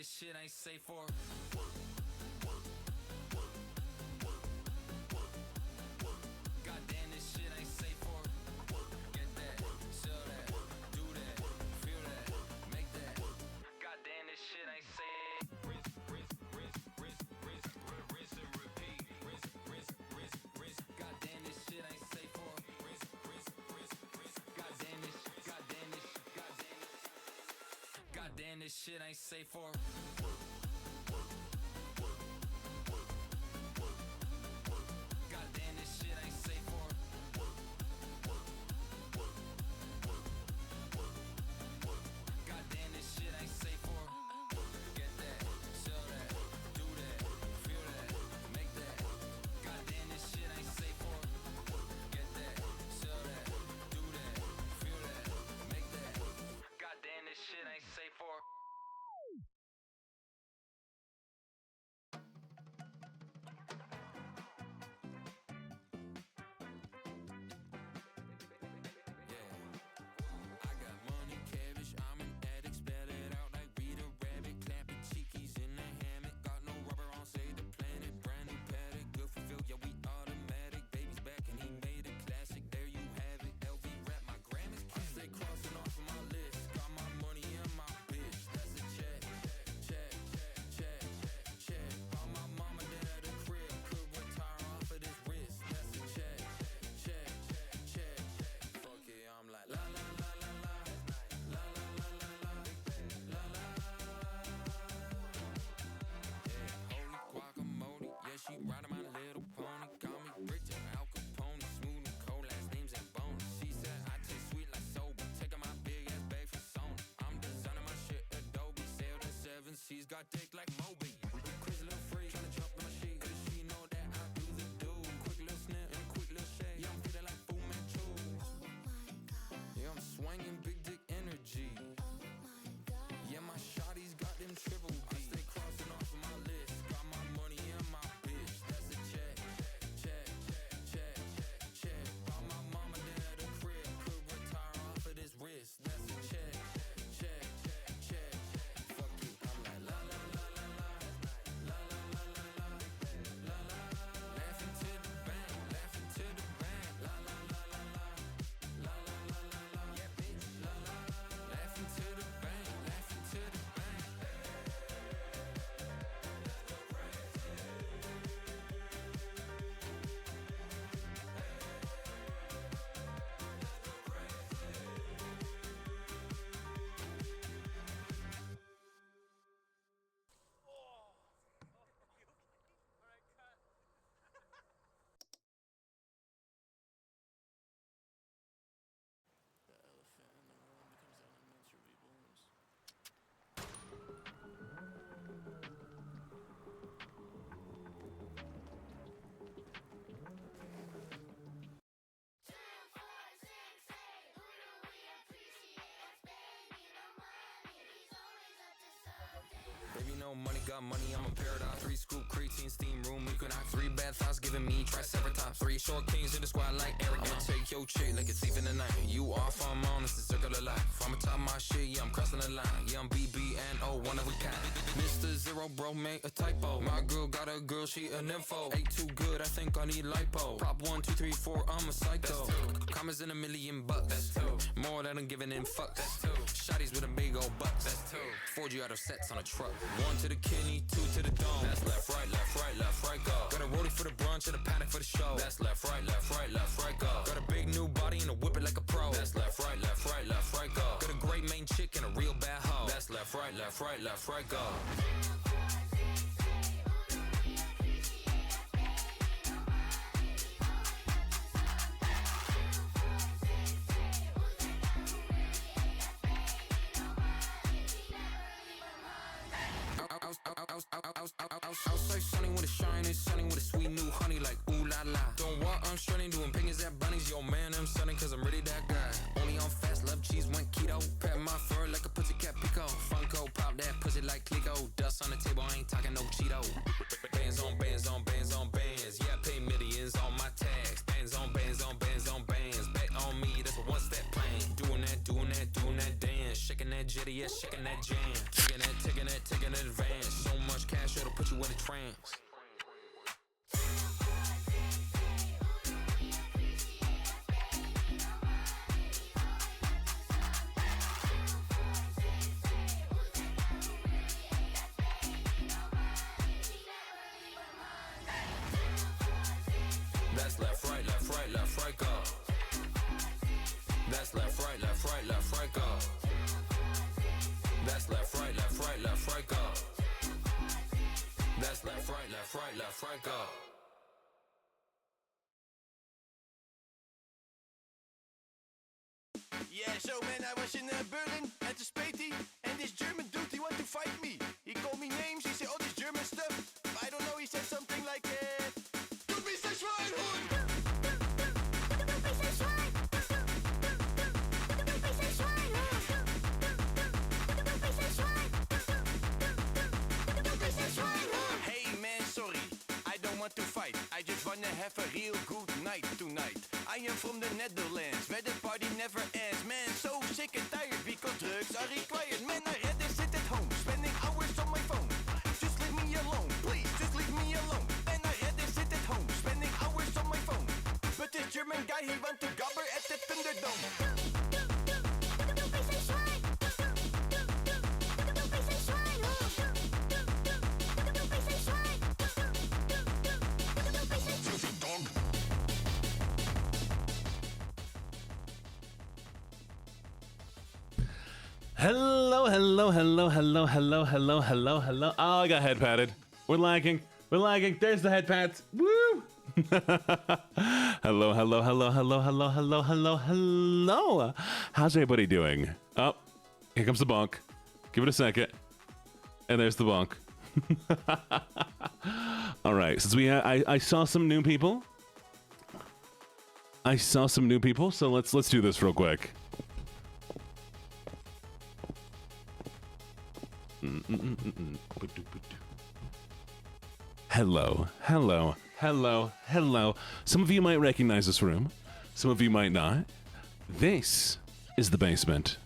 this shit ain't safe for. Goddamn, this shit ain't safe for. Get that, sell that, do that, feel that, make that. Goddamn, this shit ain't safe. Rinse and repeat. Goddamn, this shit ain't safe for. Goddamn, this shit ain't safe for. Goddamn, this shit ain't safe for. Goddamn, this shit ain't safe for. Get that, sell that, do that, feel that, make that. Goddamn, this shit ain't safe for. Get that, sell that, do that, feel that, make that. Goddamn, this shit ain't safe for. She riding my little pony, call me Richard, Al Capone, smooth and cold, last names and bones. She said I taste sweet like soba, taking my big ass bag for Sony. I'm designing my shit Adobe, sailed in 7 seas, got dick like Moby. Crazy little freak, tryna jump in my sheet, cause she know that I do the do. Quick little snip and quick little shake, yeah, I'm feeling like Fu Manchu. Yeah, I'm swinging big dick energy. Yeah, my shawty's got them triple D. I stay crossing off of my list, got my money in my bitch. That's a check. Bought my mama there at the crib, could retire off of this wrist. That's a check. Fuck it, I'm like la la la la la, la la la la la, la la. Laughing to the bank, la la la la la, la la la la la, yeah bitch, la la. Laughing to the bank, laughing to the bank. The elephant in the room becomes elementary balloons. Baby, no money, got money, I'm a paradox. 3 scoop creatine, steam room, equinox. 3 bathhouse giving me triceratops. 3 short kings in the squad like Eric. I'ma take your chick like it's even the night. You off, I'm on, it's a circle of life. I'm top my shit, yeah, I'm crossing the line. Yeah, I'm BBNO, one of a kind. Mr. Zero, bro, made a typo. My girl got a girl, she a nympho. Ain't too good, I think I need lipo. Prop 1, 2, 3, 4, I'm a psycho. Commas in $1 million. That's 2. More than I'm giving in fucks. That's 2. Shotties with a big old bucks. That's 2. 4G out of sets on a truck. 1 to the kidney, 2 to the dome. That's left, right, go. Got a rollie for the brunch and a panic for the show. That's left, right, go. Got a big new body and a whip it like a pro. That's left, right, go. Got a great main chick and a real bad hoe. That's left, right, go. Outside sunny with a shiny, sunny with a sweet new honey like ooh la la. Don't walk, I'm shredding, doing pingers at bunnies. Yo man, I'm sunning cause I'm really that guy. Only on fast, love cheese, went keto. Pat my fur like a pussycat pico. Funko, pop that pussy like Clico. Dust on the table, I ain't talking no Cheeto. Bands on bands on bands on bands. Yeah, I pay millions on my tags. Bands on bands on bands on bands. Bet on me, that's a one-step plan. Doing that, doing that dance, shaking that jitty, yeah, shaking that jam. Taking advance. So much cash, it'll put you in a trance. That's left, right, left, right, left, right, go. That's left, right, left, right, left, right, go. That's left, right, left, right, left, right, go. That's left, right, left, right, left, right, go. Yeah, so man, I was in Berlin at the Spatey, and this German dude, he wanted to fight me. He called me names, he said all this German stuff. I don't know, he said something like, du bist ein Schweinhund! Hey man, sorry, I don't want to fight. I just wanna have a real good night tonight. I am from the Netherlands, where the party never ends. Man, so sick and tired because drugs are required. Man, I rather sit at home, spending hours on my phone. Just leave me alone, please, just leave me alone. Man, I rather sit at home, spending hours on my phone. But this German guy, he want to gobber at the Thunderdome. Hello. Oh, I got head patted. We're lagging. There's the head pats. Woo! Hello. How's everybody doing? Oh, here comes the bonk. Give it a second. And there's the bonk. All right, since I saw some new people. So let's do this real quick. Hello. Some of you might recognize this room. Some of you might not. This is the basement.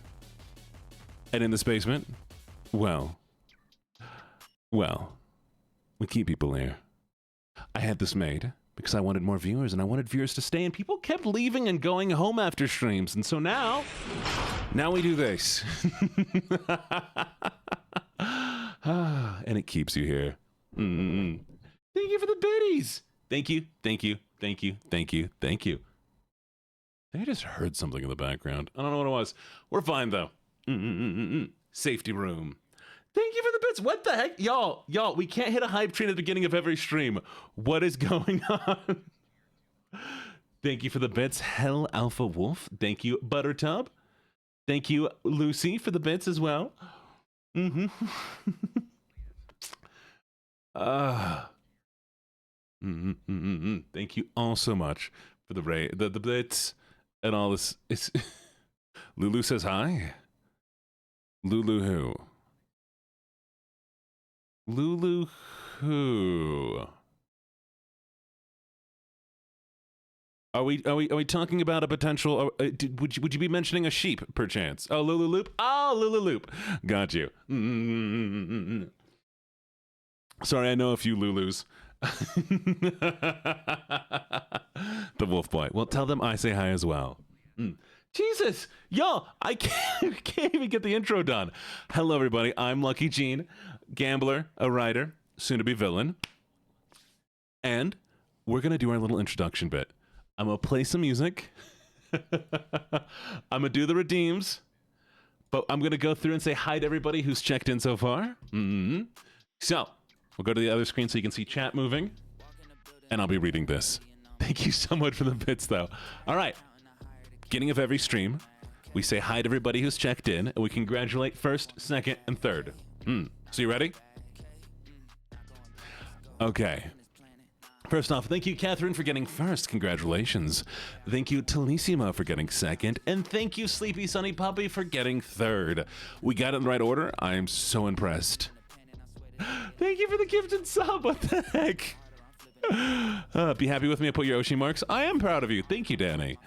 And in this basement, well, we keep people here. I had this made because I wanted more viewers and I wanted viewers to stay, and people kept leaving and going home after streams. And so now we do this. And it keeps you here. Thank you for the biddies. Thank you. I just heard something in the background. I don't know what it was. We're fine though. Safety room. Thank you for the bits. What the heck? Y'all, we can't hit a hype train at the beginning of every stream. What is going on? Thank you for the bits. Hell Alpha Wolf. Thank you, Buttertub. Thank you, Lucy, for the bits as well. Thank you all so much for the bits and all this. It's Lulu says hi. Lulu who? Lulu who? Are we talking about a potential? Would you be mentioning a sheep perchance? Oh, Lulu Loop. Oh, Lulu Loop. Got you. Sorry, I know a few Lulus. The Wolf Boy. Well, tell them I say hi as well. Jesus, y'all, I can't even get the intro done. Hello, everybody. I'm LuckyJene, gambler, a writer, soon to be villain, and we're gonna do our little introduction bit. I'm gonna play some music. I'm gonna do the redeems, but I'm gonna go through and say hi to everybody who's checked in so far. So we'll go to the other screen so you can see chat moving, and I'll be reading this. Thank you so much for the bits, though. All right, beginning of every stream, we say hi to everybody who's checked in, and we congratulate first, second, and third. So you ready? Okay. First off, thank you, Catherine, for getting first. Congratulations. Thank you, Talissima, for getting second. And thank you, Sleepy Sunny Puppy, for getting third. We got it in the right order. I am so impressed. Thank you for the gifted sub. What the heck? Be happy with me. I put your Oshi marks. I am proud of you. Thank you, Danny.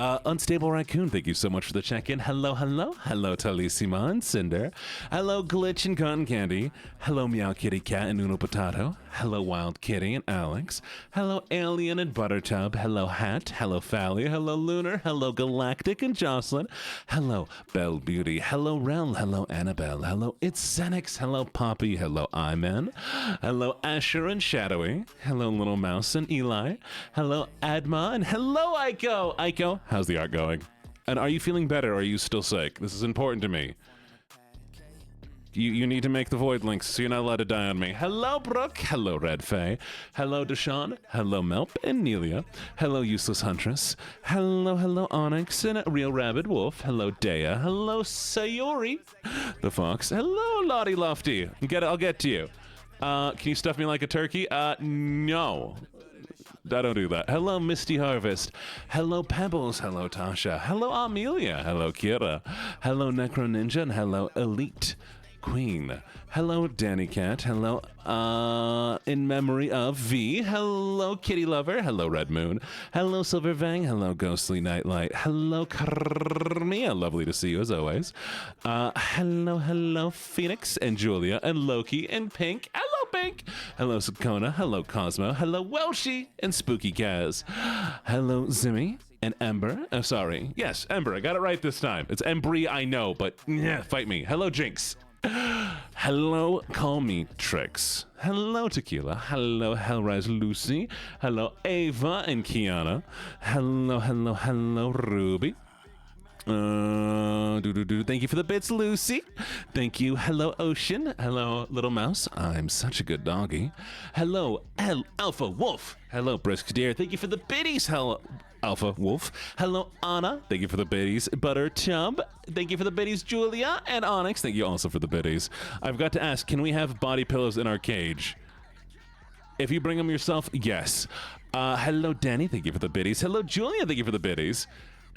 Unstable Raccoon, thank you so much for the check-in. Hello, hello. Hello, Talissima and Cinder. Hello, Glitch and Cotton Candy. Hello, Meow Kitty Cat and Uno Potato. Hello, Wild Kitty and Alex. Hello, Alien and Buttertub. Hello, Hat. Hello, Fally. Hello, Lunar. Hello, Galactic and Jocelyn. Hello, Belle Beauty. Hello, Rel. Hello, Annabelle. Hello, It's Xenix. Hello, Poppy. Hello, Iman. Hello, Asher and Shadowy. Hello, Little Mouse and Eli. Hello, Adma. And hello, Aiko. Aiko, how's the art going? And are you feeling better or are you still sick? This is important to me. You need to make the void links so you're not allowed to die on me. Hello, Brooke. Hello, Red Faye. Hello, Deshaun. Hello, Melp and Nelia. Hello, Useless Huntress. Hello, Onyx and Real Rabid Wolf. Hello, Dea. Hello, Sayori, the Fox. Hello, Lottie Lofty. I'll get to you. Can you stuff me like a turkey? No. I don't do that. Hello, Misty Harvest. Hello, Pebbles. Hello, Tasha. Hello, Amelia. Hello, Kira. Hello, Necro Ninja. And hello, Elite Queen. Hello, Danny Cat. Hello, in memory of V. Hello, Kitty Lover. Hello, Red Moon. Hello, Silver Vang. Hello, Ghostly Nightlight. Hello, Carmia. Lovely to see you as always. Hello, Phoenix and Julia and Loki and Pink. Hello, Pink. Hello, Sakona. Hello, Cosmo. Hello, Welshie and Spooky Kaz. Hello, Zimmy. And Ember. Oh, sorry. Yes, Ember. I got it right this time. It's Embry, I know, but yeah, fight me. Hello, Jinx. Hello, Call Me Trix. Hello, Tequila. Hello, Hellrise Lucy. Hello, Ava and Kiana. Hello, Ruby. Thank you for the bits, Lucy. Thank you. Hello, Ocean. Hello, Little Mouse. I'm such a good doggy. Hello, Alpha Wolf. Hello, Brisk Deer. Thank you for the biddies. Hello, Alpha Wolf. Hello, Anna. Thank you for the biddies. Butter Chub. Thank you for the biddies, Julia. And Onyx. Thank you also for the biddies. I've got to ask, can we have body pillows in our cage? If you bring them yourself, yes. Hello, Danny. Thank you for the biddies. Hello, Julia. Thank you for the biddies.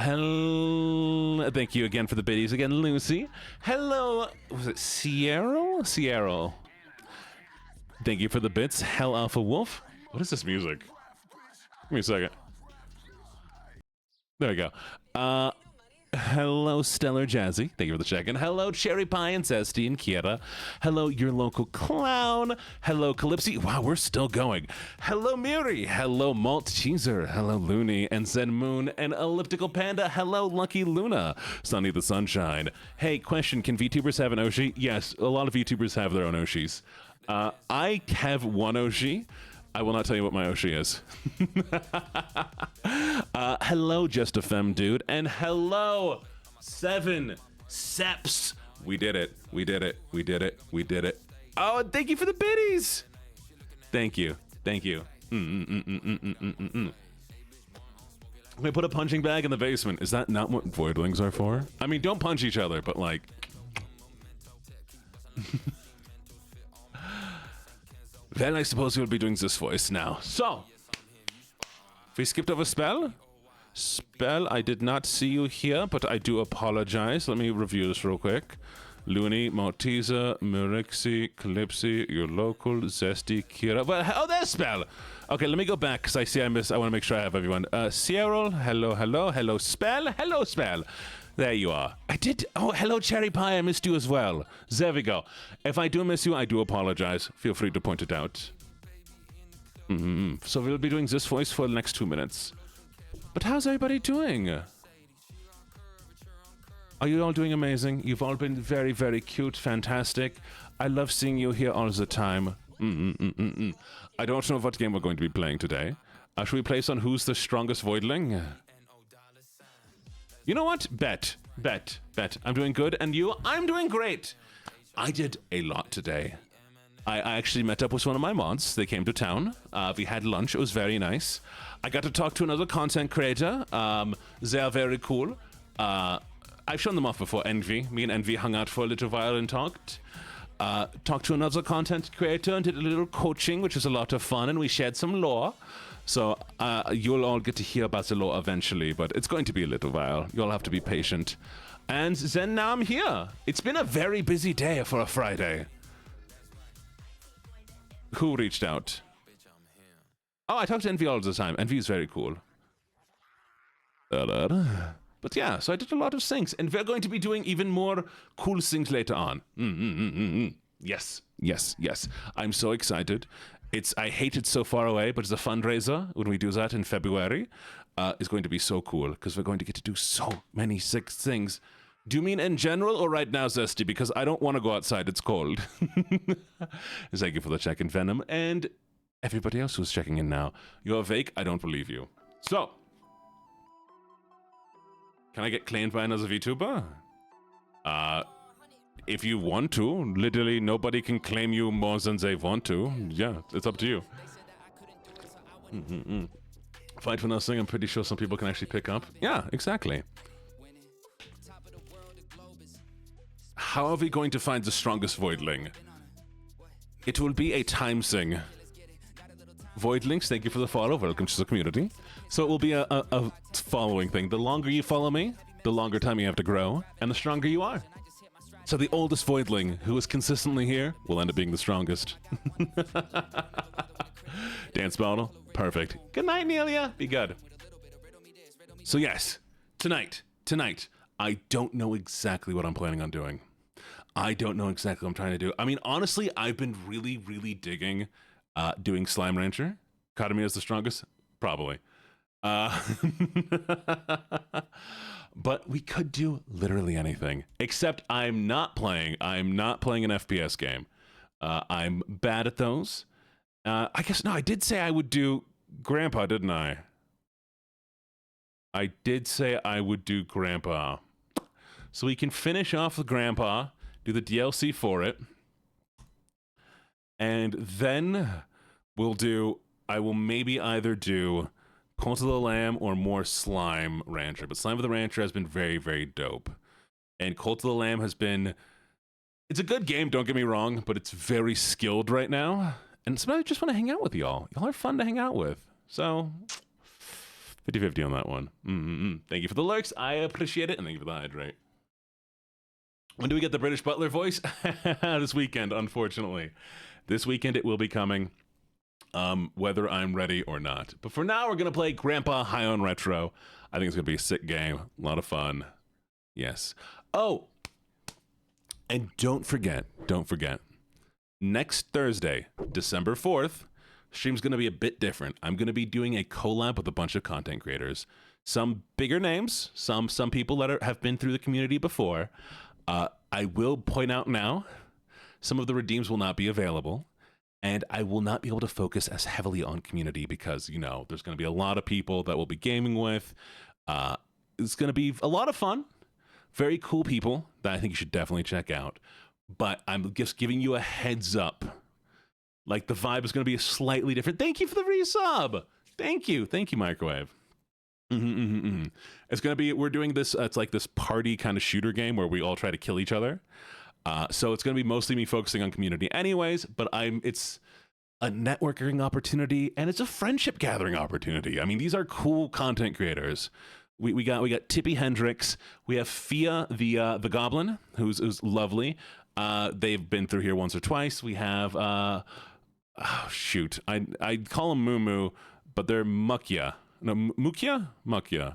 Hello. Thank you again for the biddies. Again, Lucy. Hello. Was it Sierra? Sierra. Thank you for the bits. Hell Alpha Wolf. What is this music? Give me a second. There we go. Hello, Stellar Jazzy. Thank you for the check-in. Hello, Cherry Pie and Zesty and Kiera. Hello, your local clown. Hello, Calypsy. Wow, we're still going. Hello, Miri. Hello, Malt Cheeser. Hello, Looney and Zen Moon and Elliptical Panda. Hello, Lucky Luna. Sunny the Sunshine. Hey, question, can VTubers have an Oshi? Yes, a lot of VTubers have their own Oshis. I have one Oshi. I will not tell you what my Oshi is. Hello, Just a Femme Dude, and hello, 7 Seps. We did it. We did it. We did it. We did it. Oh, and thank you for the biddies. Thank you. Thank you. We put a punching bag in the basement. Is that not what voidlings are for? I mean, don't punch each other, but like... Well, I suppose we'll be doing this voice now. So, we skipped over Spell. Spell, I did not see you here, but I do apologize. Let me review this real quick. Looney, Malteser, Murixi, Calypsy, your local, Zesty, Kira. Well, oh, there's Spell. Okay, let me go back because I see I want to make sure I have everyone. Sierra, hello, Spell. There you are. I did. Oh, hello, Cherry Pie. I missed you as well. There we go. If I do miss you, I do apologize. Feel free to point it out. So we'll be doing this voice for the next 2 minutes. But how's everybody doing? Are you all doing amazing? You've all been very, very cute, fantastic. I love seeing you here all the time. I don't know what game we're going to be playing today. Should we play on Who's the Strongest Voidling? You know what? Bet. I'm doing good, and you? I'm doing great. I did a lot today. I actually met up with one of my mods. They came to town. We had lunch. It was very nice. I got to talk to another content creator. They are very cool. I've shown them off before, Envy. Me and Envy hung out for a little while and talked. Talked to another content creator and did a little coaching, which was a lot of fun, and we shared some lore. So you'll all get to hear about the lore eventually, but it's going to be a little while. You'll have to be patient. And then now I'm here. It's been a very busy day for a Friday. Who reached out? Oh, I talk to Envy all the time. Envy is very cool. But yeah, so I did a lot of things, and we're going to be doing even more cool things later on. Yes. I'm so excited. I hate it's so far away, but it's a fundraiser when we do that in February. It's going to be so cool because we're going to get to do so many sick things. Do you mean in general or right now, Zesty? Because I don't want to go outside. It's cold. Thank you for the check-in, Venom. And everybody else who's checking in now. You're awake? I don't believe you. So, can I get claimed by another VTuber? If you want to. Literally, nobody can claim you more than they want to. Yeah, it's up to you. Fight for nothing, I'm pretty sure some people can actually pick up. Yeah, exactly. How are we going to find the strongest Voidling? It will be a time thing. Voidlings, thank you for the follow. Welcome to the community. So it will be a following thing. The longer you follow me, the longer time you have to grow, and the stronger you are. So the oldest Voidling, who is consistently here, will end up being the strongest. Dance battle? Perfect. Good night, Nelia. Be good. So yes, tonight, I don't know exactly what I'm planning on doing. I don't know exactly what I'm trying to do. I mean, honestly, I've been really, really digging doing Slime Rancher. Kadami is the strongest? Probably. But we could do literally anything. Except I'm not playing an FPS game. I'm bad at those. I guess, no, I did say I would do Grandpa, didn't I? I did say I would do Grandpa. So we can finish off with Grandpa, do the DLC for it, and then I will maybe either do Cult of the Lamb or more Slime Rancher. But Slime of the Rancher has been very, very dope. And Cult of the Lamb it's a good game, don't get me wrong, but it's very skilled right now. And sometimes I just want to hang out with y'all. Y'all are fun to hang out with. So, 50-50 on that one. Thank you for the lurks. I appreciate it. And thank you for the hydrate. When do we get the British Butler voice? This weekend, unfortunately. This weekend it will be coming, whether I'm ready or not. But for now, we're going to play Grandpa High on Retro. I think it's going to be a sick game. A lot of fun. Yes. Oh, and don't forget, next Thursday, December 4th, stream's going to be a bit different. I'm going to be doing a collab with a bunch of content creators. Some bigger names, some people that have been through the community before. I will point out now, some of the redeems will not be available, and I will not be able to focus as heavily on community because, you know, there's going to be a lot of people that we'll be gaming with. It's going to be a lot of fun. Very cool people that I think you should definitely check out. But I'm just giving you a heads up. Like, the vibe is going to be slightly different. Thank you for the resub. Thank you, Microwave. It's going to be, we're doing this, it's like this party kind of shooter game where we all try to kill each other. So it's going to be mostly me focusing on community anyways, but it's a networking opportunity and it's a friendship gathering opportunity. I mean, these are cool content creators. We got Tippy Hendricks. We have Fia the Goblin, who's lovely. They've been through here once or twice. We have I call them Moo Moo, but they're Mukya. No, Mukya? Mukya.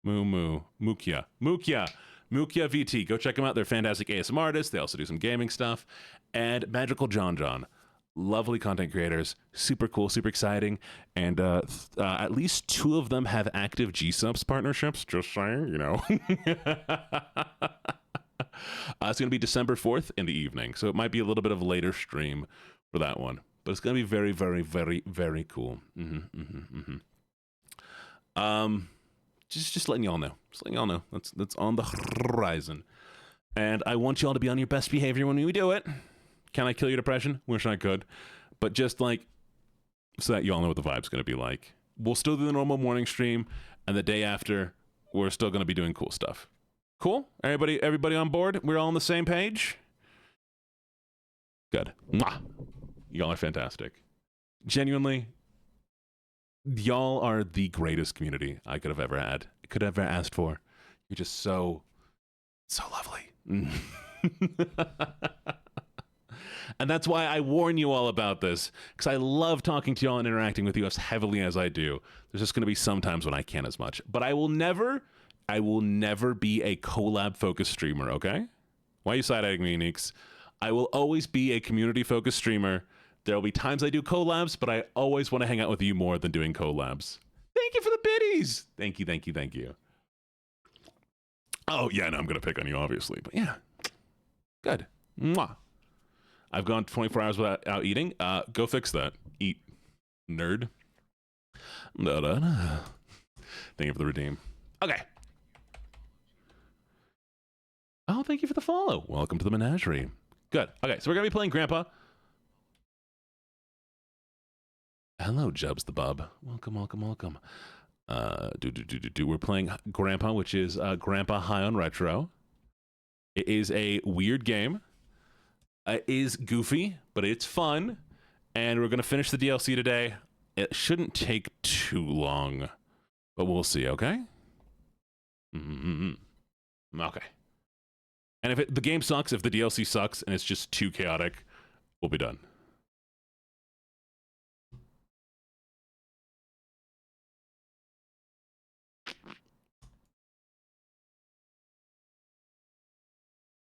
Mukya VT. Go check them out. They're fantastic ASM artists. They also do some gaming stuff. And Magical John. Lovely content creators. Super cool, super exciting. And at least 2 of them have active G-Subs partnerships. Just saying, you know. It's going to be December 4th in the evening. So it might be a little bit of a later stream for that one. But it's going to be very, very, very, very cool. Just letting y'all know. That's on the horizon. And I want y'all to be on your best behavior when we do it. Can I kill your depression? Wish I could. But just like, so that y'all know what the vibe's going to be like. We'll still do the normal morning stream, and the day after, we're still going to be doing cool stuff. Cool? Everybody on board? We're all on the same page? Good. Mwah. Y'all are fantastic. Genuinely, y'all are the greatest community I could have ever asked for. You're just so lovely. And that's why I warn you all about this, because I love talking to y'all and interacting with you as heavily as I do. There's just going to be some times when I can't as much. But I will never be a collab-focused streamer, okay? Why are you side-eyeing me, Neeks? I will always be a community-focused streamer. There will be times I do collabs, but I always want to hang out with you more than doing collabs. Thank you for the biddies. Thank you, thank you, thank you. Oh, yeah, no, I'm going to pick on you, obviously. But yeah, good. Mwah. I've gone 24 hours without eating. Go fix that. Eat, nerd. Da-da-da. Thank you for the redeem. Okay. Oh, thank you for the follow. Welcome to the menagerie. Good. Okay, so we're going to be playing Grandpa. Hello, Jubs the Bub. Welcome, welcome, welcome. We're playing Grandpa, which is Grandpa High on Retro. It is a weird game. It is goofy, but it's fun. And we're going to finish the DLC today. It shouldn't take too long, but we'll see, okay? Okay. And if the game sucks, if the DLC sucks, and it's just too chaotic, we'll be done.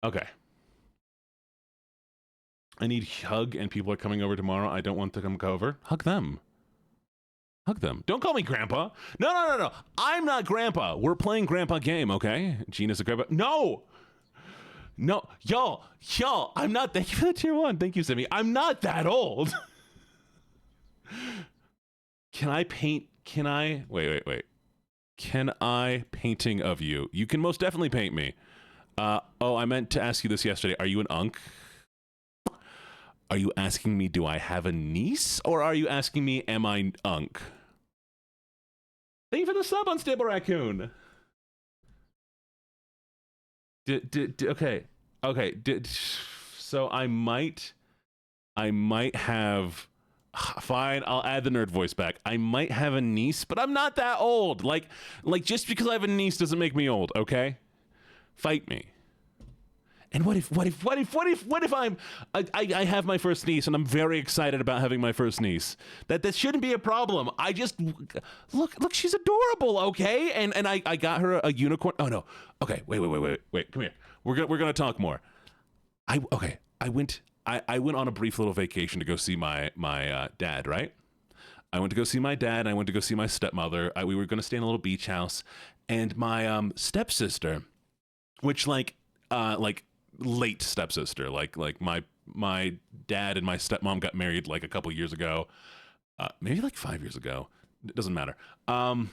Okay. I need hug, and people are coming over tomorrow. I don't want to come over. Hug them. Hug them. Don't call me Grandpa. No. I'm not Grandpa. We're playing Grandpa game, okay? Gina's a Grandpa. No, y'all. I'm not. Thank you for the tier 1. Thank you, Simi. I'm not that old. Can I paint? Can I? Wait. Can I painting of you? You can most definitely paint me. Oh, I meant to ask you this yesterday. Are you an unk? Are you asking me, do I have a niece? Or are you asking me, am I unk? Thank you for the sub, Unstable Raccoon. Okay. So I might have... Fine, I'll add the nerd voice back. I might have a niece, but I'm not that old. Like just because I have a niece doesn't make me old, okay? Fight me. And what if I have my first niece and I'm very excited about having my first niece? That shouldn't be a problem. I just look, she's adorable, okay? And I got her a unicorn. Oh no. Okay, wait. Come here. We're gonna talk more. I went on a brief little vacation to go see my dad, right? I went to go see my dad, and I went to go see my stepmother. We were gonna stay in a little beach house, and my stepsister, which like late stepsister, like my dad and my stepmom got married like a couple years ago, maybe like 5 years ago. It doesn't matter. And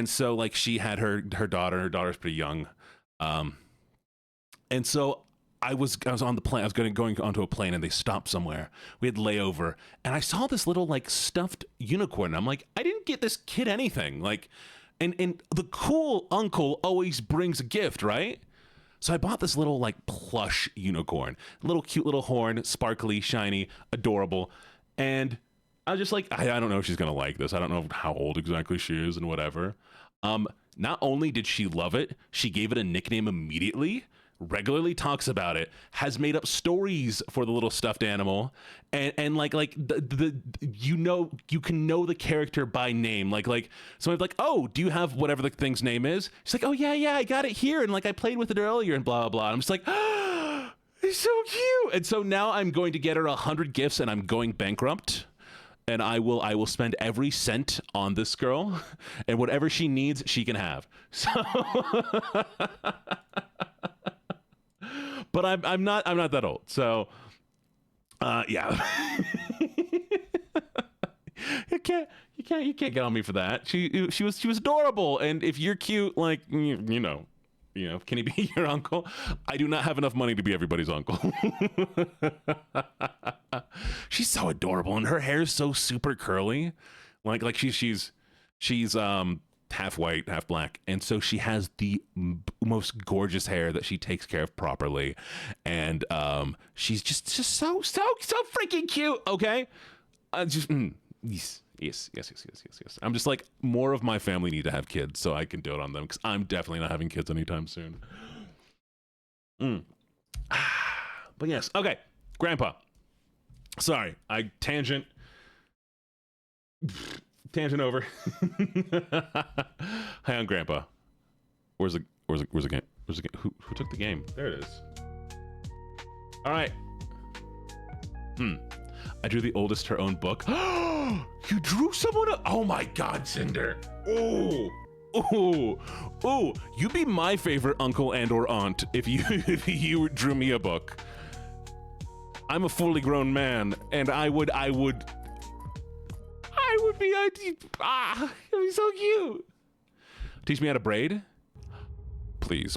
so like she had her daughter. Her daughter's pretty young, and so I was on the plane. I was going onto a plane, and they stopped somewhere. We had layover, and I saw this little like stuffed unicorn. I'm like, I didn't get this kid anything. Like, and the cool uncle always brings a gift, right? So I bought this little like plush unicorn, little cute little horn, sparkly, shiny, adorable. And I was just like, I don't know if she's going to like this. I don't know how old exactly she is and whatever. Not only did she love it, she gave it a nickname immediately, regularly talks about it, has made up stories for the little stuffed animal, and like you can know the character by name. Like someone's like, oh, do you have whatever the thing's name is? She's like, oh yeah, I got it here, and like I played with it earlier, and blah blah blah. I'm just like, oh, it's so cute. And so now I'm going to get her 100 gifts, and I'm going bankrupt. And I will spend every cent on this girl, and whatever she needs, she can have. So, but I'm not that old. So, yeah, you can't get on me for that. She was adorable, and if you're cute, like you know, can he be your uncle? I do not have enough money to be everybody's uncle. She's so adorable, and her hair is so super curly. Like she's half white, half black, and so she has the most gorgeous hair that she takes care of properly, and she's just so freaking cute. Okay, Yes. I'm just like, more of my family need to have kids so I can do it on them, because I'm definitely not having kids anytime soon. But yes, okay, Grandpa. Sorry, I tangent over. Hi, I'm Grandpa. Where's the game? Where's the game? Who took the game? There it is. All right. I drew the oldest her own book. You drew someone? Oh my God, Cinder. Oh, you'd be my favorite uncle and or aunt if you drew me a book. I'm a fully grown man, and I would be, it'd be so cute. Teach me how to braid? Please.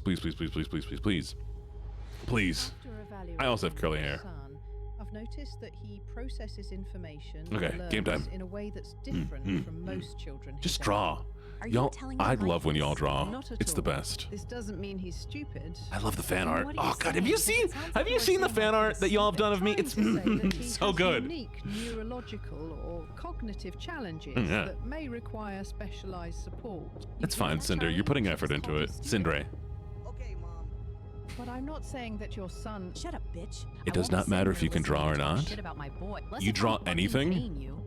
I also have curly hair. I've noticed that he processes information Okay, and game time. learns in a way that's different from most children. Just his draw. Are you Y'all, telling me I like love when y'all this? draw. Not at It's the all. best. This doesn't mean he's stupid. I love the fan art. What are you Oh God, have saying? you seen? It sounds Have like you we're seen the saying fan like art this. that y'all have done of me? Trying It's to say that he so has good. Unique neurological or cognitive challenges Yeah. that may require specialized support. You It's see fine, that, Cinder. Charlie? You're putting effort into it, Cindre. Okay, Mom. But I'm not saying that your son. Shut up, bitch. It I does won't not sit matter here if you can listening draw or to talk not. shit about my boy. Unless You if draw I'm fucking anything? paying you.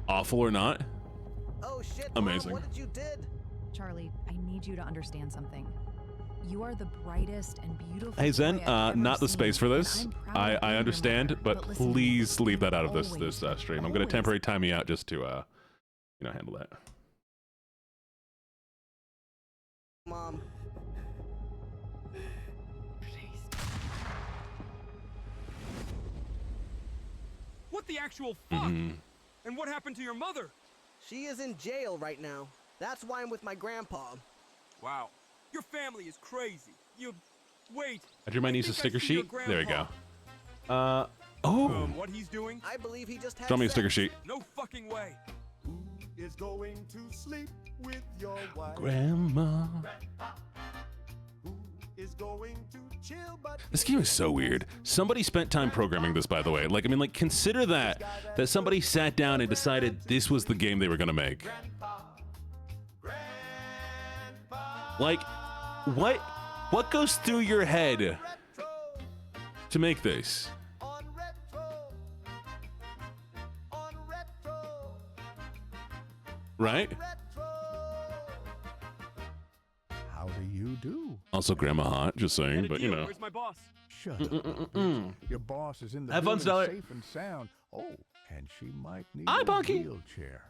Awful or not? Oh shit, Mom, Amazing. what did you did? Charlie, I need you to understand something. You are the brightest and beautiful. Hey Zen, boy I've ever not the seen, space for and this. I'm proud I of being your understand, mother, but listen to me. please leave that out of this Always, stream. I'm gonna always. temporarily time me out just to handle that. Mom. What the actual fuck? And what happened to your mother? She is in jail right now. That's why I'm with my grandpa. Wow. Your family is crazy. You... Wait. I drew my niece's think I sticker see your sheet. There we go. grandpa. Oh, What he's doing? I believe he just had draw me a sex. sticker sheet. No fucking way. Is going to sleep with your wife? Grandma. Who is going to chill but This game is so weird. Somebody spent time programming this, by the way. Like, I mean, like, consider that somebody sat down and decided this was the game they were gonna make. Like, what goes through your head to make this? on retro? On retro. Right? Retro. How do you do? Also, Grandma hot, just saying, Get a but you deal. know. Where's my boss? Shut up. bitch. Your boss is in the Have fun, building Stellar. safe and sound. Oh, and she might need Hi, a Punky. wheelchair.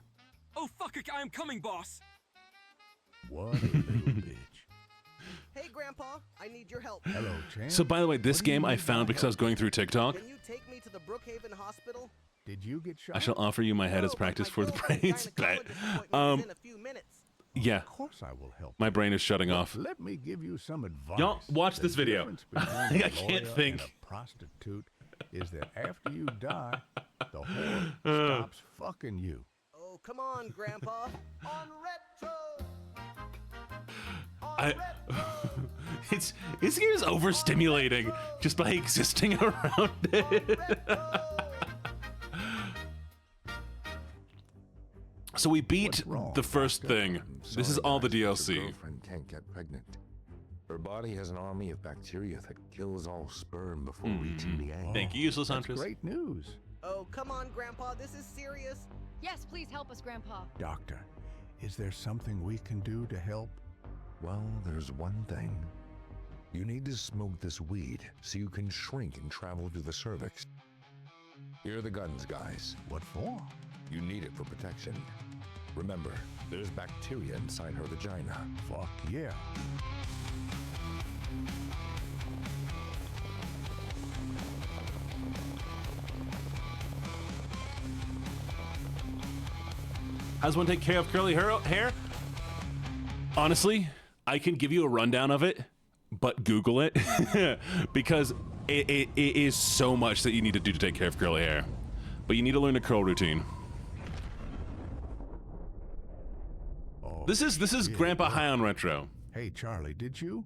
Oh, fuck it. I am coming, boss. What a little bitch. Hey, Grandpa, I need your help. Hello, champ. So, by the way, this What do you game I need found my because I was help? going through TikTok. Can you take me to the Brookhaven Hospital? Did you get shot? I shall offer you my head as No, but practice my for the girlfriend's brains. gynecologist appointment is in a few minutes. Yeah, Of course I will help. my brain is shutting off. Let me give you some advice. Y'all, watch The this video. difference between I a can't lawyer think. and a prostitute is that after you die, the whore stops fucking you. Oh, come on, Grandpa. On retro. I, this game is overstimulating just by existing around it. So we beat What's wrong, the first Doctor? thing. I'm This is sorry, all the guys, but your DLC. girlfriend can't get pregnant. Her body has an army of bacteria that kills all sperm before reaching the egg. Thank you, useless That's huntress. great news. Oh, come on, Grandpa. This is serious. Yes, please help us, Grandpa. Doctor, is there something we can do to help? Well, there's one thing. You need to smoke this weed so you can shrink and travel to the cervix. Here are the guns, guys. What for? You need it for protection. Remember, there's bacteria inside her vagina. Fuck yeah. How does one take care of curly hair? Honestly, I can give you a rundown of it, but Google it because it is so much that you need to do to take care of curly hair. But you need to learn a curl routine. Oh, This is shit. Grandpa High on Retro. Hey, Charlie, did you?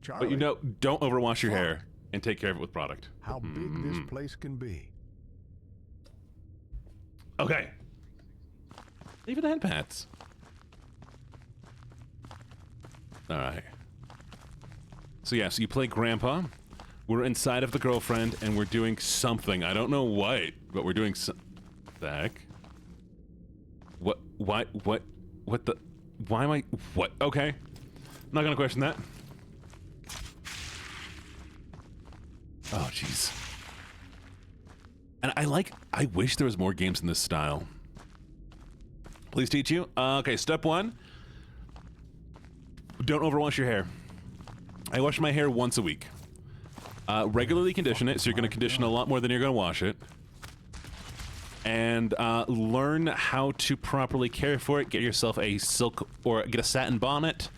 Charlie, But you know, don't overwash your hair and take care of it with product. how big this place can be. Okay. Even the head pats. All right. So yeah, so you play Grandpa. We're inside of the girlfriend, and we're doing something. I don't know what, but we're doing some... The heck? What? Why? What the... Why am I... What? Okay. I'm not gonna question that. Oh, jeez. And I wish there was more games in this style. Please teach you. Okay, step 1. Don't overwash your hair. I wash my hair once a week. Regularly condition it, so you're going to condition a lot more than you're going to wash it. And learn how to properly care for it. Get yourself a silk or get a satin bonnet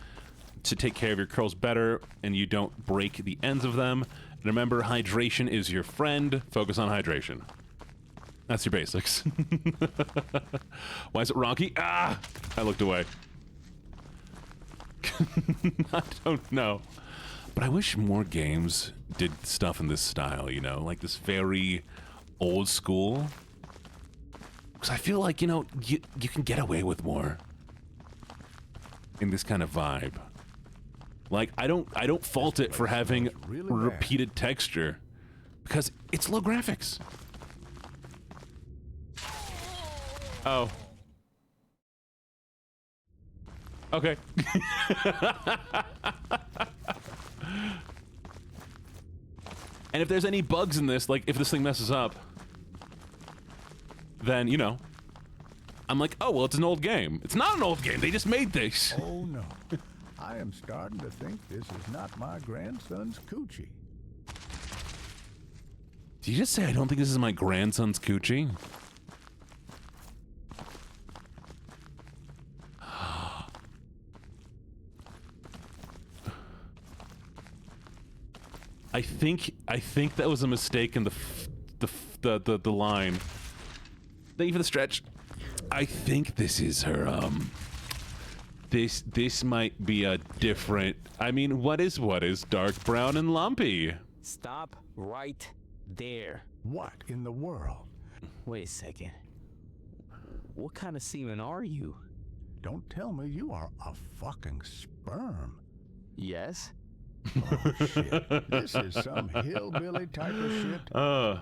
to take care of your curls better and you don't break the ends of them. And remember, hydration is your friend. Focus on hydration. That's your basics. Why is it rocky? Ah! I looked away. I don't know. But I wish more games did stuff in this style, you know? Like this very old school. Because I feel like, you know, you can get away with more in this kind of vibe. Like, I don't fault it for having really repeated texture. Because it's low graphics. Oh. Okay. And if there's any bugs in this, like if this thing messes up, then, you know, I'm like, oh, well, it's an old game. It's not an old game. They just made this. Oh, no. I am starting to think this is not my grandson's coochie. Did you just say I don't think this is my grandson's coochie? I think that was a mistake in the line. Thank you for the stretch. I think this is her. This might be a different. I mean, what is dark brown and lumpy? Stop right there. What in the world? Wait a second. What kind of semen are you? Don't tell me you are a fucking sperm. Yes. Oh, shit. This is some hillbilly type of shit.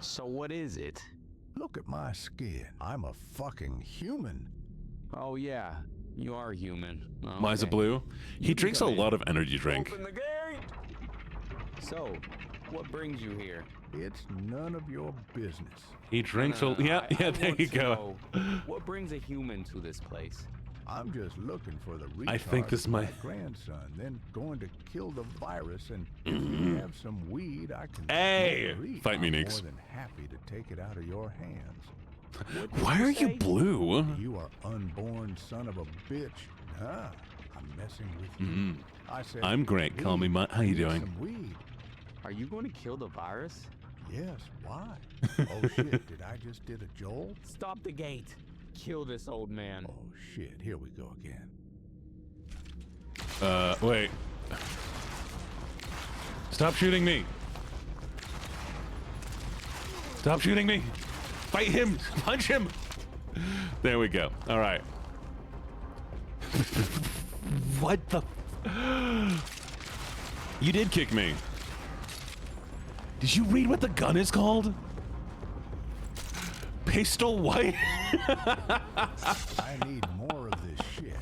So what is it? Look at my skin. I'm a fucking human. Oh, yeah. You are human. Okay. Liza Blue? He drinks a lot of energy drink. Open the gate! So, what brings you here? It's none of your business. He drinks a... Yeah, there you go. What brings a human to this place? I'm just looking for the retard I think this might... my grandson, then going to kill the virus, and if you have some weed, I can... Hey! eat. Fight me, I'm Neeks. more than happy to take it out of your hands. Why are you blue? You are unborn son of a bitch. Nah, I'm messing with you. I said, I'm great. Call me Mutt. How you doing? Some weed. Are you going to kill the virus? Yes, why? Oh shit, did I just did a Joel? Stop the gate. Kill this old man. Oh shit, here we go again. Wait. Stop shooting me. Stop shooting me. Fight him. Punch him. There we go. All right. What the? You did kick me. Did you read what the gun is called? Pistol White? I need more of this shit.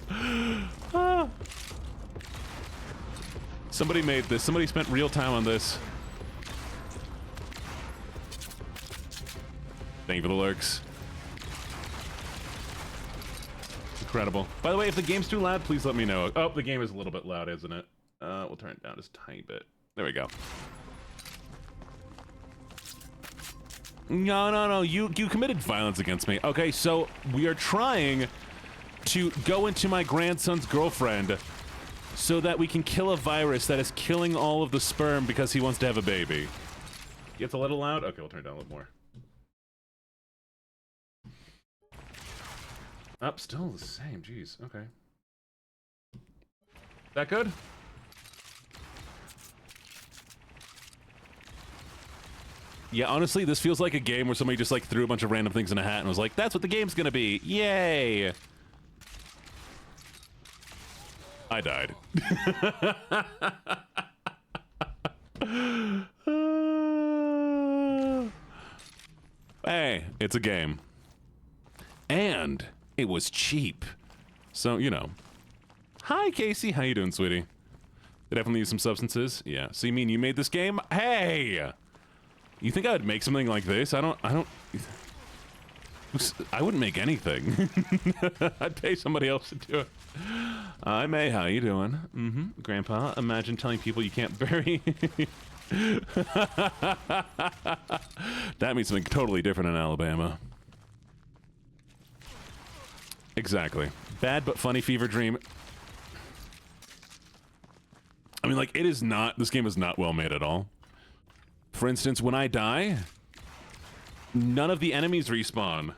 Somebody made this. Somebody spent real time on this. Thank you for the lurks. Incredible. By the way, if the game's too loud, please let me know. Oh, the game is a little bit loud, isn't it? We'll turn it down just a tiny bit. There we go. No. You committed violence against me. Okay, so we are trying to go into my grandson's girlfriend so that we can kill a virus that is killing all of the sperm because he wants to have a baby. It's a little loud? Okay, we'll turn it down a little more. Up, still the same. Jeez. Okay. That good? Yeah, honestly, this feels like a game where somebody just like threw a bunch of random things in a hat and was like, "That's what the game's gonna be! Yay!" I died. Hey, it's a game. And it was cheap. So, you know. Hi, Casey. How you doing, sweetie? They definitely use some substances. Yeah. So you mean you made this game? Hey! You think I would make something like this? I wouldn't make anything. I'd pay somebody else to do it. Hi, May. How you doing? Mm-hmm. Grandpa, imagine telling people you can't bury... That means something totally different in Alabama. Exactly. Bad but funny fever dream. I mean, like, it is not... This game is not well made at all. For instance, when I die, none of the enemies respawn.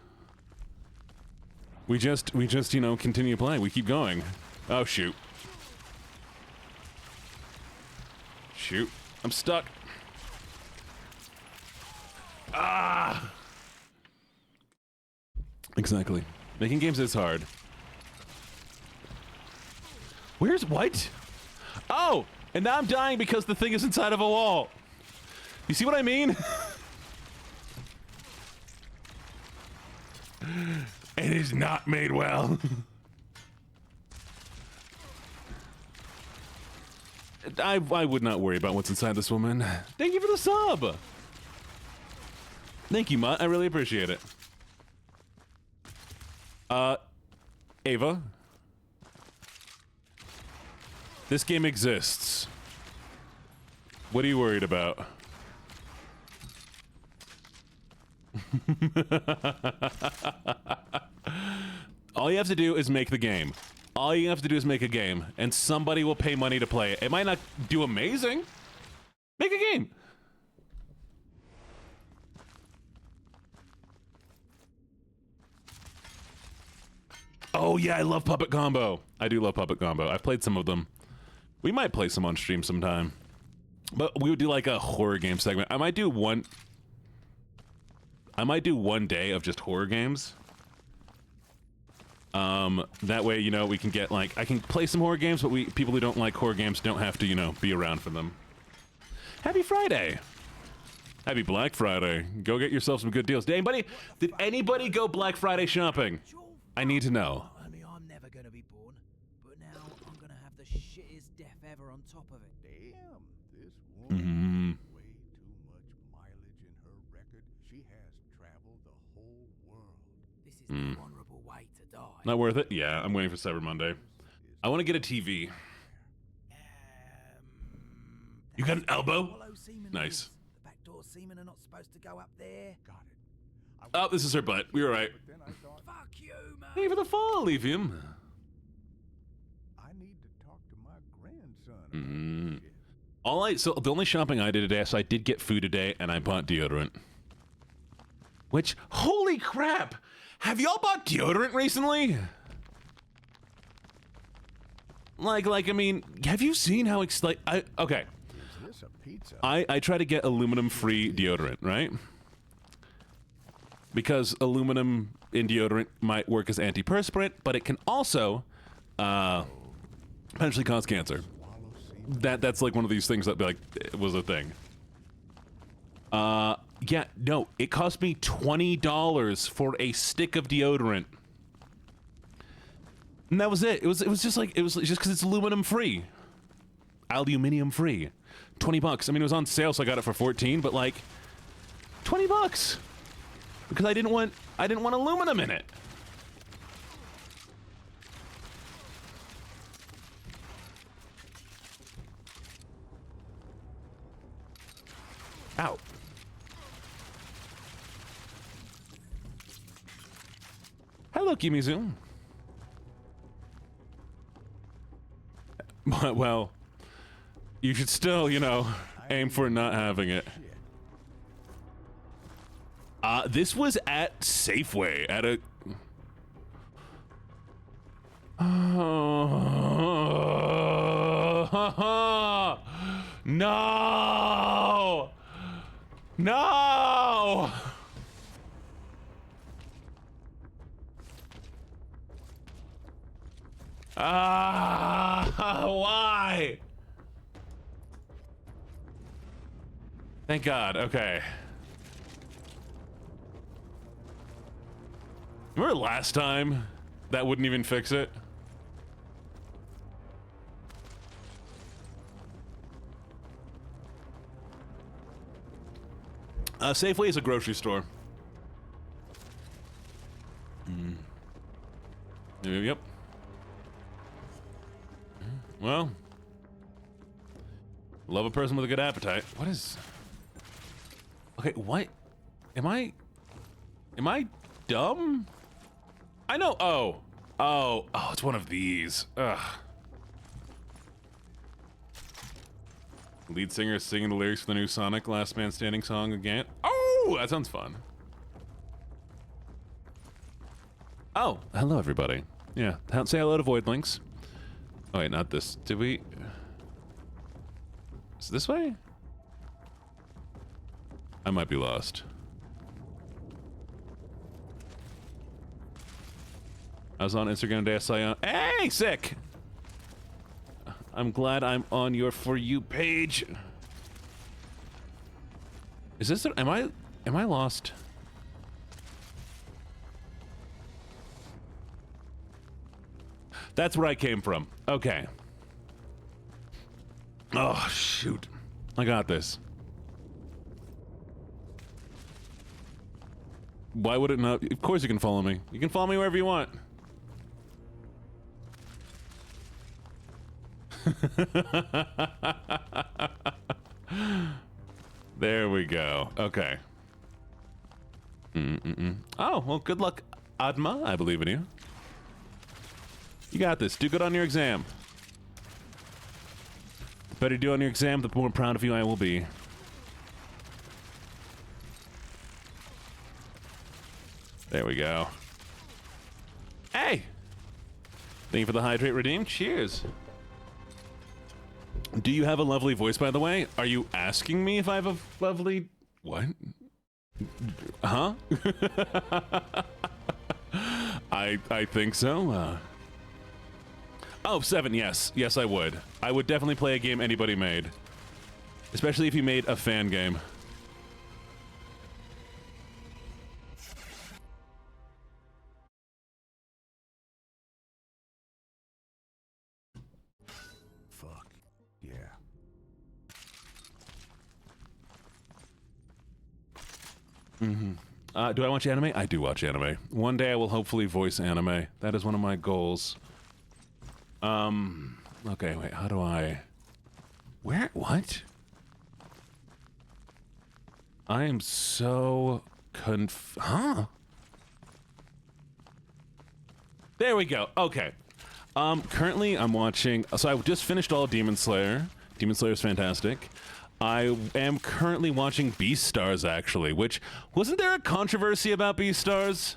We just, you know, continue playing. We keep going. Oh, shoot. Shoot. I'm stuck. Ah! Exactly. Making games is hard. Where's what? Oh! And now I'm dying because the thing is inside of a wall. You see what I mean? It is not made well. I would not worry about what's inside this woman. Thank you for the sub. Thank you, Mutt. I really appreciate it. Ava. This game exists. What are you worried about? All you have to do is make the game. All you have to do is make a game, and somebody will pay money to play it. It might not do amazing. Make a game. Oh yeah, I love Puppet Combo. I do love Puppet Combo. I've played some of them. We might play some on stream sometime. But we would do like a horror game segment. I might do one day of just horror games. That way, you know, we can get like, I can play some horror games, but people who don't like horror games don't have to, you know, be around for them. Happy Friday. Happy Black Friday. Go get yourself some good deals. Did anybody go Black Friday shopping? I need to know. I mean, I'm never gonna be born, but now I'm gonna have the shittest death ever on top of it. Damn, this woman way too much mileage in her record. She has traveled the whole world. This is the honorable way to die. Not worth it? Yeah, I'm waiting for Cyber Monday. I want to get a TV. You got an elbow? Nice. The backdoor seamen are not supposed to go up there. Got it. Oh, this is her butt. We were right. Fuck you, man. Hey, for the fall, leave him. I need to talk to my grandson. So the only shopping I did today, so I did get food today, and I bought deodorant. Which, holy crap! Have y'all bought deodorant recently? Like, I mean, have you seen how okay. Is this a pizza? I try to get aluminum-free deodorant, right? Because aluminum in deodorant might work as antiperspirant, but it can also potentially cause cancer. That's like one of these things that like was a thing. Yeah, no, it cost me $20 for a stick of deodorant. And that was it. It was just because it's aluminum free. Aluminium free. $20. I mean, it was on sale, so I got it for 14, but like $20. Because I didn't want aluminum in it. Ow. Hello, Kimizu. Well, you should still, you know, aim for not having it. This was at Safeway at a... No! No! Why? Thank God, okay. Remember last time that wouldn't even fix it? Safeway is a grocery store. Yep. Well, love a person with a good appetite. What is... Okay, what? Am I dumb? I know. Oh, it's one of these. Ugh. Lead singer singing the lyrics for the new Sonic Last Man Standing song again. Oh, that sounds fun. Oh, hello everybody. Yeah, say hello to Void Links. Oh wait, not this. Did we? Is it this way? I might be lost. I was on Instagram today. I saw you. Hey, sick. I'm glad I'm on your For You page. Is this? Am I lost? That's where I came from. Okay. Oh, shoot. I got this. Why would it not? Of course you can follow me. You can follow me wherever you want. There we go. Okay. Oh, well, good luck, Adma. I believe in you. You got this. Do good on your exam. The better you do on your exam, the more proud of you I will be. There we go. Hey! Thank you for the hydrate redeem. Cheers. Do you have a lovely voice, by the way? Are you asking me if I have a lovely... What? Huh? I think so. Oh, 7, yes. Yes, I would. I would definitely play a game anybody made. Especially if you made a fan game. Fuck. Yeah. Do I watch anime? I do watch anime. One day I will hopefully voice anime. That is one of my goals. Okay, wait, how do I... What? I am so Huh? There we go, okay. Currently I'm watching... So I just finished all Demon Slayer. Demon Slayer is fantastic. I am currently watching Beastars, actually, which... Wasn't there a controversy about Beastars?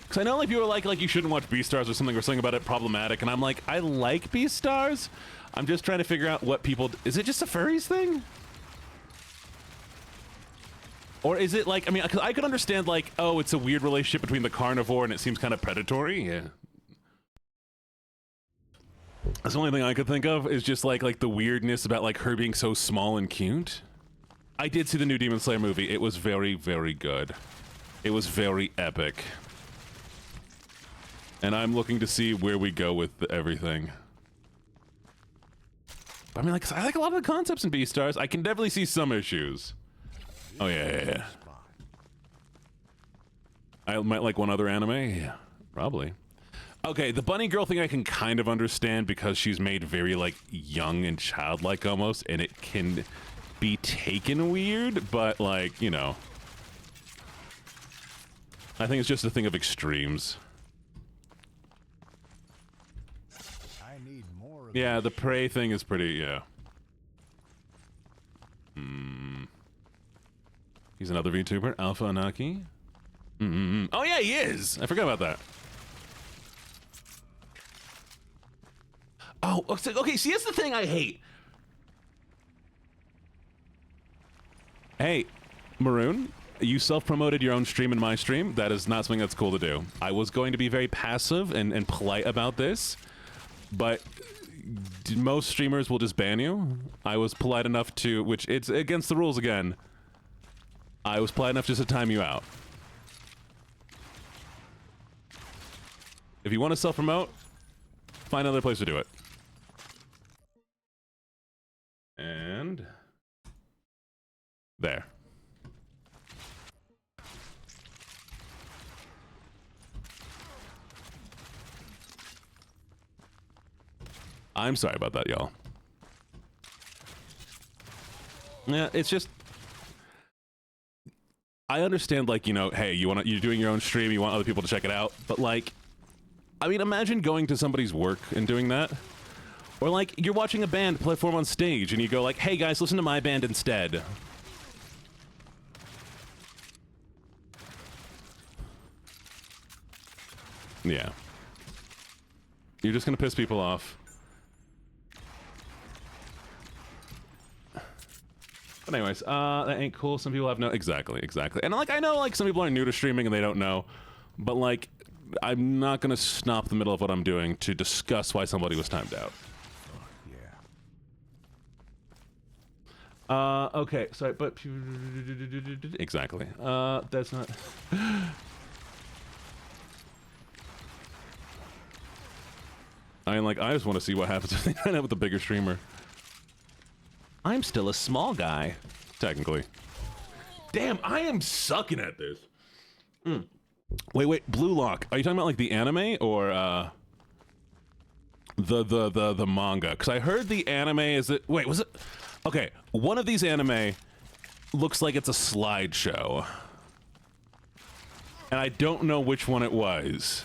Because I know like people are like you shouldn't watch Beastars or something about it problematic, and I'm like, I like Beastars. I'm just trying to figure out what people... Is it just a furries thing? Or is it like, I mean, 'cause I could understand like, oh, it's a weird relationship between the carnivore and it seems kind of predatory. Yeah. That's the only thing I could think of is just like the weirdness about like her being so small and cute. I did see the new Demon Slayer movie. It was very, very good. It was very epic. And I'm looking to see where we go with everything. I mean, like, I like a lot of the concepts in Beastars. I can definitely see some issues. Oh, yeah. I might like one other anime. Yeah, probably. Okay, the bunny girl thing I can kind of understand because she's made very, like, young and childlike almost, and it can be taken weird, but, like, you know. I think it's just a thing of extremes. Yeah, the prey thing is pretty, yeah. He's another VTuber, Alpha Anaki. Oh yeah, he is! I forgot about that. Oh, okay, see, that's the thing I hate. Hey, Maroon, you self-promoted your own stream in my stream. That is not something that's cool to do. I was going to be very passive and polite about this. but most streamers will just ban you. I was polite enough to, which it's against the rules again. I was polite enough just to time you out. If you want to self-promote, find another place to do it. And there. I'm sorry about that, y'all. Yeah, it's just I understand, like, you know, hey, you're doing your own stream, you want other people to check it out, but like, I mean, imagine going to somebody's work and doing that. Or like, you're watching a band perform on stage and you go like, hey guys, listen to my band instead. Yeah. You're just gonna piss people off. But anyways, that ain't cool. Some people have no... Exactly. And like, I know like some people are new to streaming and they don't know, but like, I'm not gonna stop the middle of what I'm doing to discuss why somebody was timed out. Okay, sorry, but... Exactly. That's not... I mean, like, I just want to see what happens if they end up with a bigger streamer. I'm still a small guy, technically. Damn, I am sucking at this. Wait, Blue Lock. Are you talking about like the anime or the manga? Because I heard the anime is it. Wait, was it? Okay, one of these anime looks like it's a slideshow, and I don't know which one it was.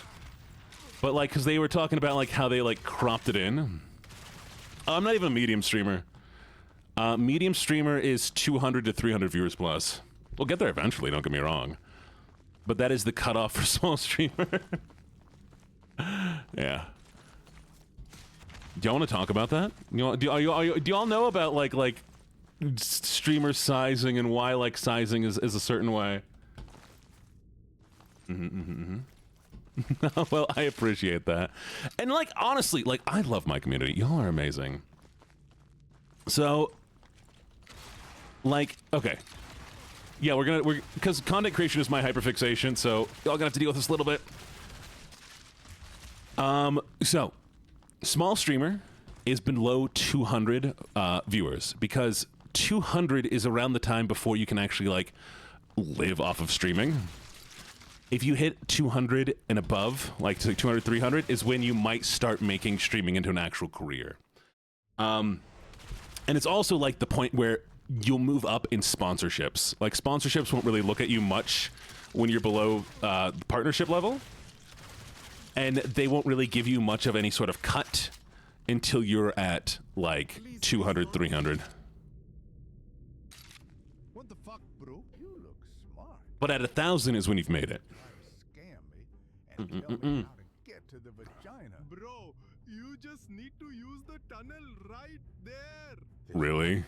But like, because they were talking about like how they like cropped it in. I'm not even a medium streamer. Medium streamer is 200 to 300 viewers plus. We'll get there eventually, don't get me wrong. But that is the cutoff for small streamer. Yeah. Do y'all want to talk about that? Do y'all know about like streamer sizing and why like sizing is a certain way? Well, I appreciate that. And like, honestly, like, I love my community. Y'all are amazing. So, like, okay. Yeah, because content creation is my hyperfixation, so y'all gonna have to deal with this a little bit. So, small streamer is below 200 viewers, because 200 is around the time before you can actually, like, live off of streaming. If you hit 200 and above, like 200, 300, is when you might start making streaming into an actual career. And it's also like the point where you'll move up in sponsorships. Like, sponsorships won't really look at you much when you're below partnership level. And they won't really give you much of any sort of cut until you're at, like, 200, 300. What the fuck, bro? You look smart. But at 1,000 is when you've made it. Scam me and tell me how to get to the vagina. Bro, you just need to use the tunnel right there. Really?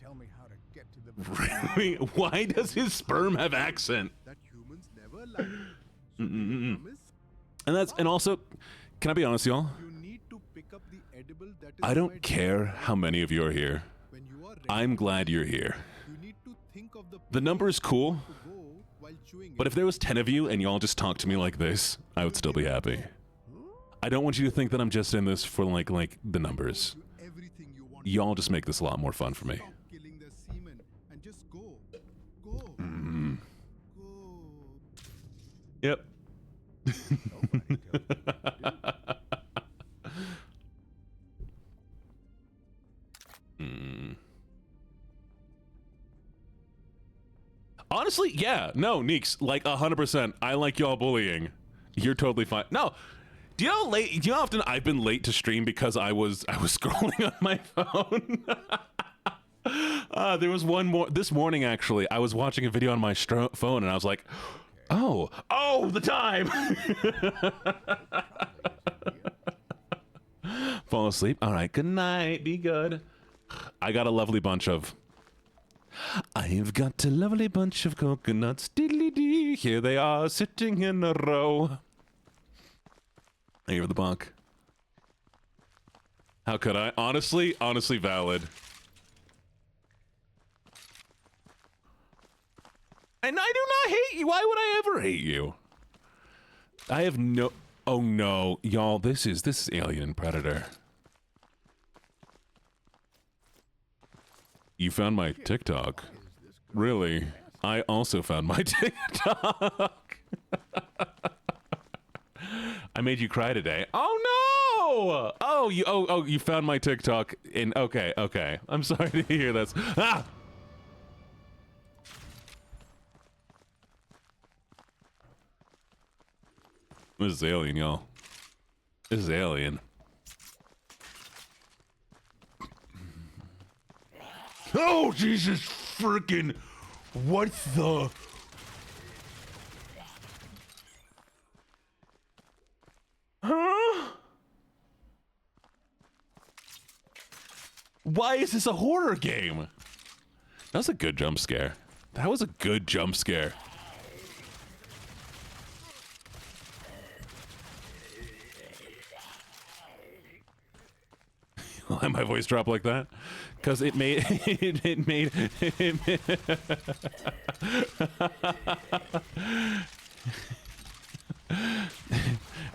Tell me how to get to the vagina. Really? Why does his sperm have accent? That humans never like. And also, can I be honest, y'all? You need to pick up the edible that is I don't care how many of you are here. I'm glad you're here. You need to think of the number is cool, but if there was 10 of you and y'all just talked to me like this, I would still be happy. I don't want you to think that I'm just in this for like the numbers. Y'all just make this a lot more fun for me. Yep. Honestly, yeah. No, Neeks, like 100%. I like y'all bullying. You're totally fine. No. Do you know how often I've been late to stream because I was scrolling on my phone? There was one more this morning actually. I was watching a video on my phone and I was like, "Oh, the time." Fall asleep. All right. Good night. Be good. I got a lovely bunch of I've got a lovely bunch of coconuts, diddly-dee. Here they are, sitting in a row. I hear the bonk. How could I? Honestly valid. And I do not hate you. Why would I ever hate you? I have no... Oh no, y'all, this is Alien and Predator. You found my TikTok. Really? I also found my TikTok. I made you cry today. Oh no! Oh, you found my TikTok in... Okay. I'm sorry to hear this. Ah! This is Alien, y'all. This is Alien. Oh, Jesus freaking... What the... Huh? Why is this a horror game? That was a good jump scare. That was a good jump scare. Why my voice drop like that? Because it made it made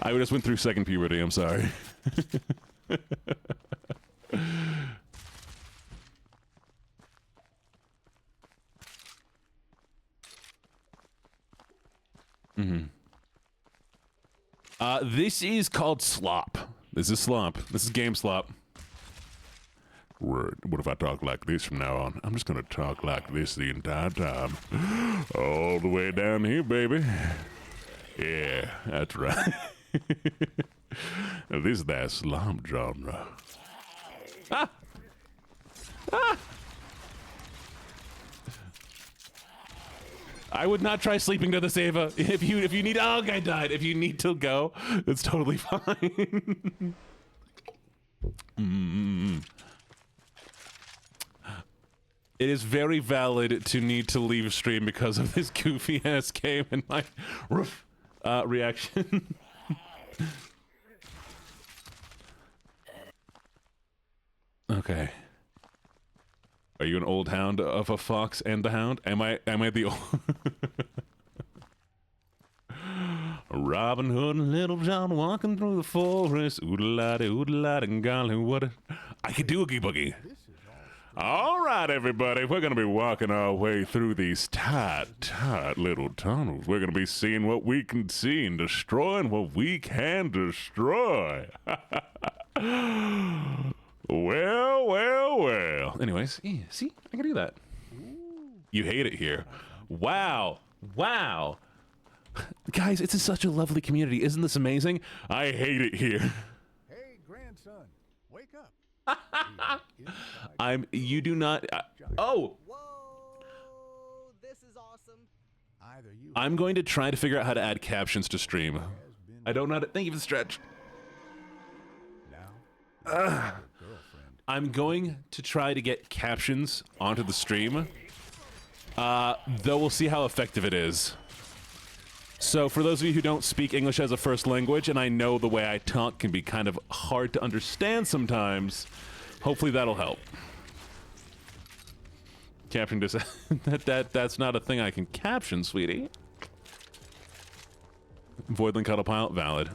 I just went through second puberty. I'm sorry. This is called slop. This is slop. This is game slop. What if I talk like this from now on? I'm just gonna talk like this the entire time. All the way down here, baby. Yeah, that's right. This is that slop genre. Ah! Ah! I would not try sleeping to the Seva. If you need... Oh, guy died. If you need to go, it's totally fine. It is very valid to need to leave stream because of this goofy ass game and my reaction. Okay. Are you an old hound of a fox and the hound? Am I the old Robin Hood and Little John walking through the forest. Oodalada, golly, what a... I could do Oogie Boogie. All right, everybody, we're going to be walking our way through these tight little tunnels. We're going to be seeing what we can see and destroying what we can destroy. Well. Anyways, yeah, see, I can do that. You hate it here. Wow. Guys, it's such a lovely community. Isn't this amazing? I hate it here. Hey, grandson, wake up. You do not... oh! Whoa, this is awesome. I'm going to try to figure out how to add captions to stream. I don't know how to... Thank you for the stretch. I'm going to try to get captions onto the stream. Though we'll see how effective it is. So for those of you who don't speak English as a first language, and I know the way I talk can be kind of hard to understand sometimes, hopefully that'll help. Caption that's not a thing I can caption, sweetie. Voidland Cuddle Pile, valid.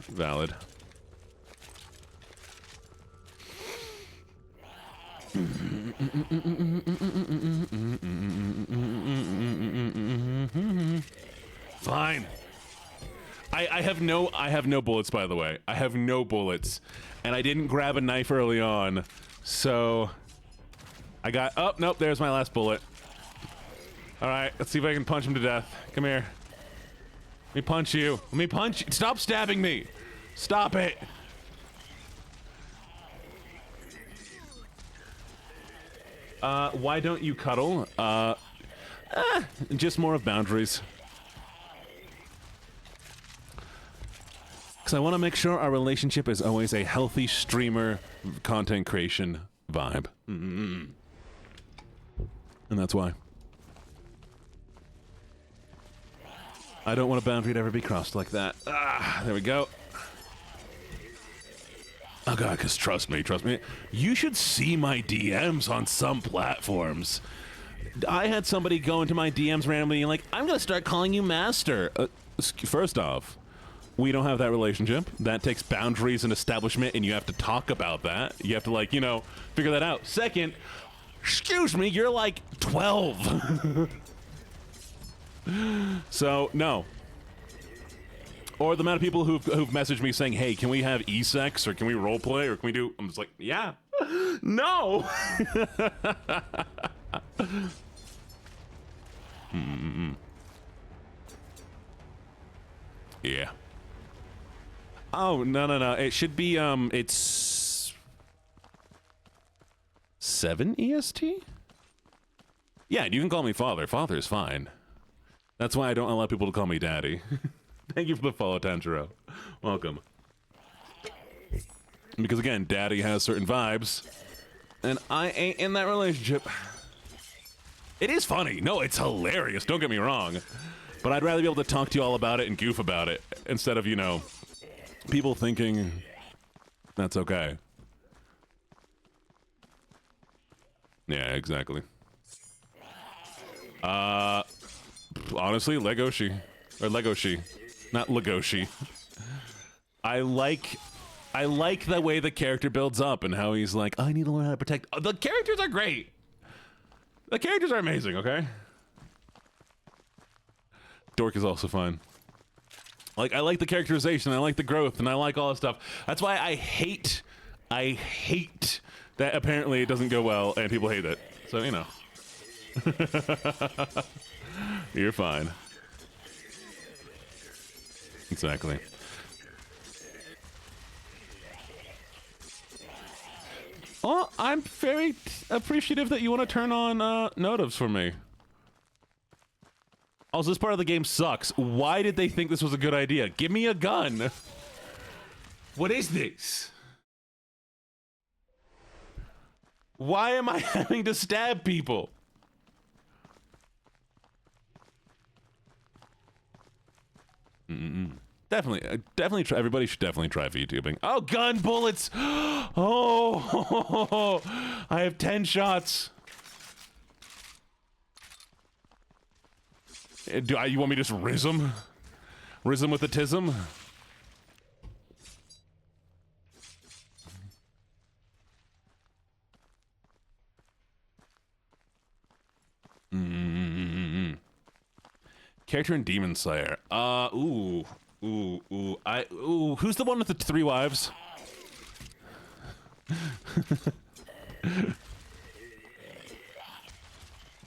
Fine. I have no bullets, by the way. I have no bullets, and I didn't grab a knife early on, so I got... Oh, nope, there's my last bullet. All right, let's see if I can punch him to death. Come here. Let me punch you. Let me punch you. Stop stabbing me. Stop it. Why don't you cuddle? Just more of boundaries. Because I want to make sure our relationship is always a healthy streamer content creation vibe. And that's why. I don't want a boundary to ever be crossed like that. There we go. Oh god, because trust me, you should see my DMs on some platforms. I had somebody go into my DMs randomly and like, I'm gonna start calling you master. First off, we don't have that relationship. That takes boundaries and establishment, and you have to talk about that. You have to, like, you know, figure that out. Second, excuse me, you're like 12. So, no. Or the amount of people who've messaged me saying, hey, can we have e-sex, or can we roleplay, or can we do... I'm just like, yeah. No! Yeah. Oh, no. It should be, it's 7 EST? Yeah, you can call me father. Father's fine. That's why I don't allow people to call me daddy. Thank you for the follow, Tanjiro. Welcome. Because again, daddy has certain vibes, and I ain't in that relationship. It is funny. No, it's hilarious. Don't get me wrong. But I'd rather be able to talk to you all about it and goof about it instead of, you know, people thinking that's okay. Yeah, exactly. Honestly, Legoshi. Or Legoshi. Not Legoshi. I like the way the character builds up and how he's like, I need to learn how to protect. The characters are great. The characters are amazing, okay? Dork is also fine. Like, I like the characterization, I like the growth, and I like all that stuff. That's why I hate that apparently it doesn't go well and people hate it. So, you know. You're fine. Exactly. Well, I'm very appreciative that you want to turn on notives for me. Also, this part of the game sucks. Why did they think this was a good idea? Give me a gun. What is this? Why am I having to stab people? Definitely try. Everybody should definitely try VTubing. Oh, gun bullets! Oh, I have 10 shots. You want me to just rizm? Rizm with a tism? Character in Demon Slayer. Who's the one with the 3 wives?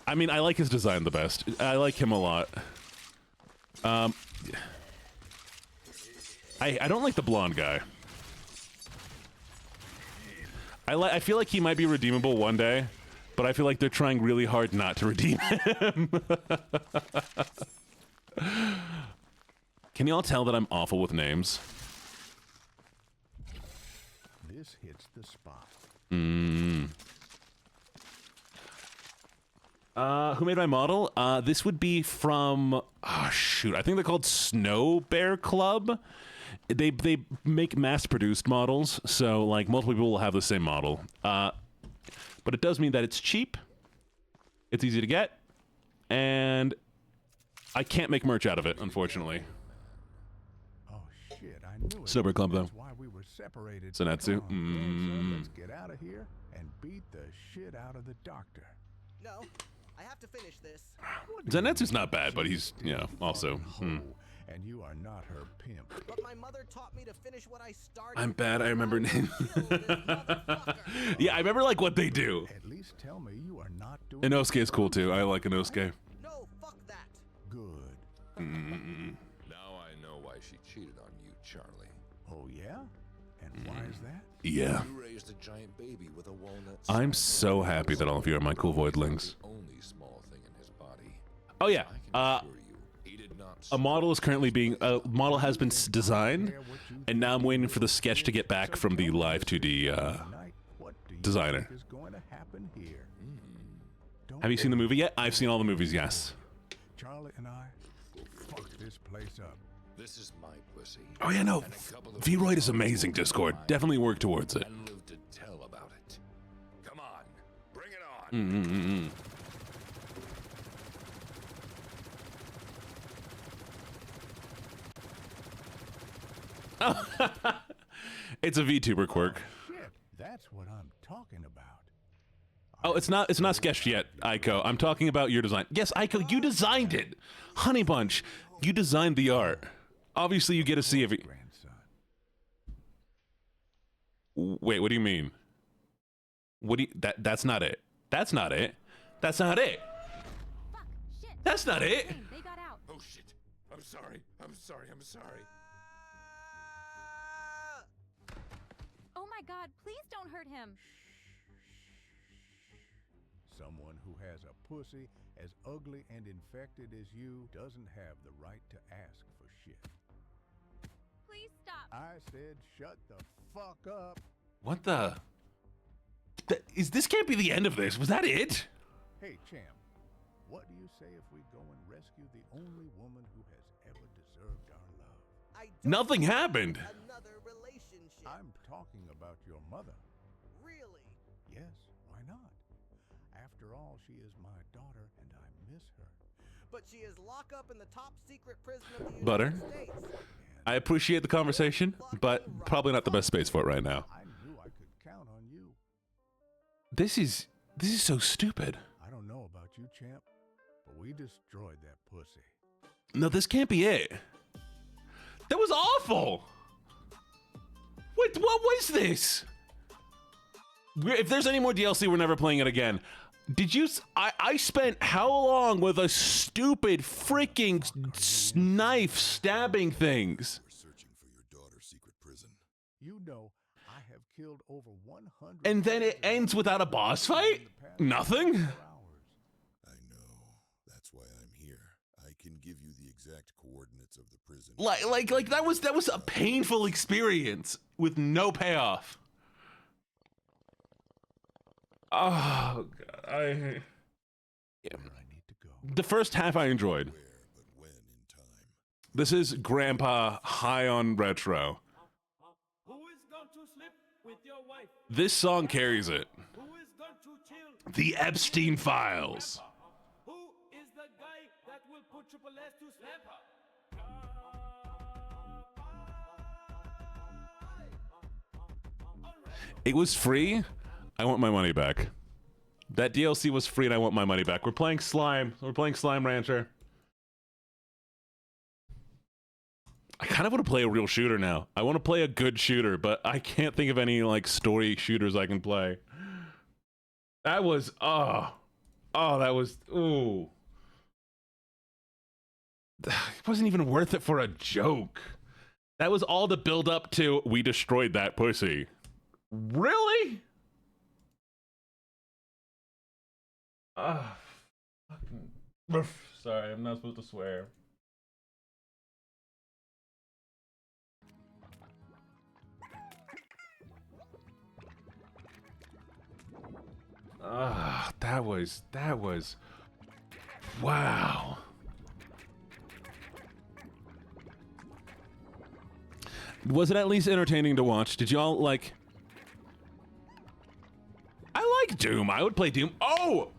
I mean, I like his design the best. I like him a lot. I don't like the blonde guy. I feel like he might be redeemable one day, but I feel like they're trying really hard not to redeem him. Can you all tell that I'm awful with names? This hits the spot. Who made my model? This would be from... Oh, shoot. I think they're called Snow Bear Club. They make mass-produced models, so, like, multiple people will have the same model. But it does mean that it's cheap, it's easy to get, and I can't make merch out of it, unfortunately. Oh, shit, I knew it. Snow Bear Club, though. That's why we were separated. Zenitsu. Let's get out of here and beat the shit out of the doctor. No, I have to finish this. Zenitsu's not bad, but he's, you know, also... And you are not her pimp. But my mother taught me to finish what I started. I'm bad, I remember names. Yeah, I remember, like, what they do. At least tell me you are not doing... Inosuke is cool, too. I like Inosuke. No, fuck that. Good. Now I know why she cheated on you, Charlie. Oh, yeah? And why is that? Yeah. You raised a giant baby with a walnut. I'm so happy that all of you are my cool voidlings. Only small thing in his body. Oh, yeah. A model is currently being... A model has been designed, and now I'm waiting for the sketch to get back from the live 2D designer. Have you seen the movie yet? I've seen all the movies, yes. Charlie and I fuck this place up. This is my pussy. Oh yeah, no. And a couple of Vroid is amazing, Discord. Definitely work towards it. and live to tell about it. Come on, bring it on. It's a VTuber quirk. Shit, that's what I'm talking about. Oh, it's not sketched yet, Aiko. I'm talking about your design. Yes, Aiko, you designed it. Honey Bunch, you designed the art. Obviously, you get to see every. Wait, what do you mean? What do you? That's not it. That's not it. That's not it. Fuck, shit. That's not it. They got out. Oh shit. I'm sorry. I'm sorry. I'm sorry. Oh my god, please don't hurt him. Someone who has a pussy as ugly and infected as you doesn't have the right to ask for shit. Please stop. I said shut the fuck up. What the? This can't be the end of this. Was that it? Hey, champ, what do you say if we go and rescue the only woman who has ever deserved our love? Nothing happened. Another relationship. I'm talking about your mother. Really? Yes, why not? After all, she is my daughter and I miss her. But she is locked up in the top secret prison of the United Butter. States. I appreciate the conversation, but probably not the best space for it right now. I knew I could count on you. This is so stupid. I don't know about you, champ, but we destroyed that pussy. No, this can't be it. That was awful. What was this? If there's any more DLC, we're never playing it again. Did you? I spent how long with a stupid freaking knife stabbing things? We're searching for your daughter's secret prison. You know, I have killed over 100. And then it ends without a boss fight? Nothing? I know. That's why I'm here. I can give you the exact coordinates of the prison. Like that was a painful experience with no payoff. Oh God, yeah. The first half I enjoyed. This is Grandpa high on retro. Who is going to sleep with your wife? This song carries it. Who is going to chill? The Epstein Files. Who is the guy that will put Triple S to sleep? It was free. I want my money back. That DLC was free and I want my money back. We're playing Slime. We're playing Slime Rancher. I kind of want to play a real shooter now. I want to play a good shooter, but I can't think of any like story shooters I can play. That was that was ooh. It wasn't even worth it for a joke. That was all to build up to we destroyed that pussy. Really? Sorry, I'm not supposed to swear. That was wow. Was it at least entertaining to watch? Did y'all like? I like Doom. I would play Doom. Oh,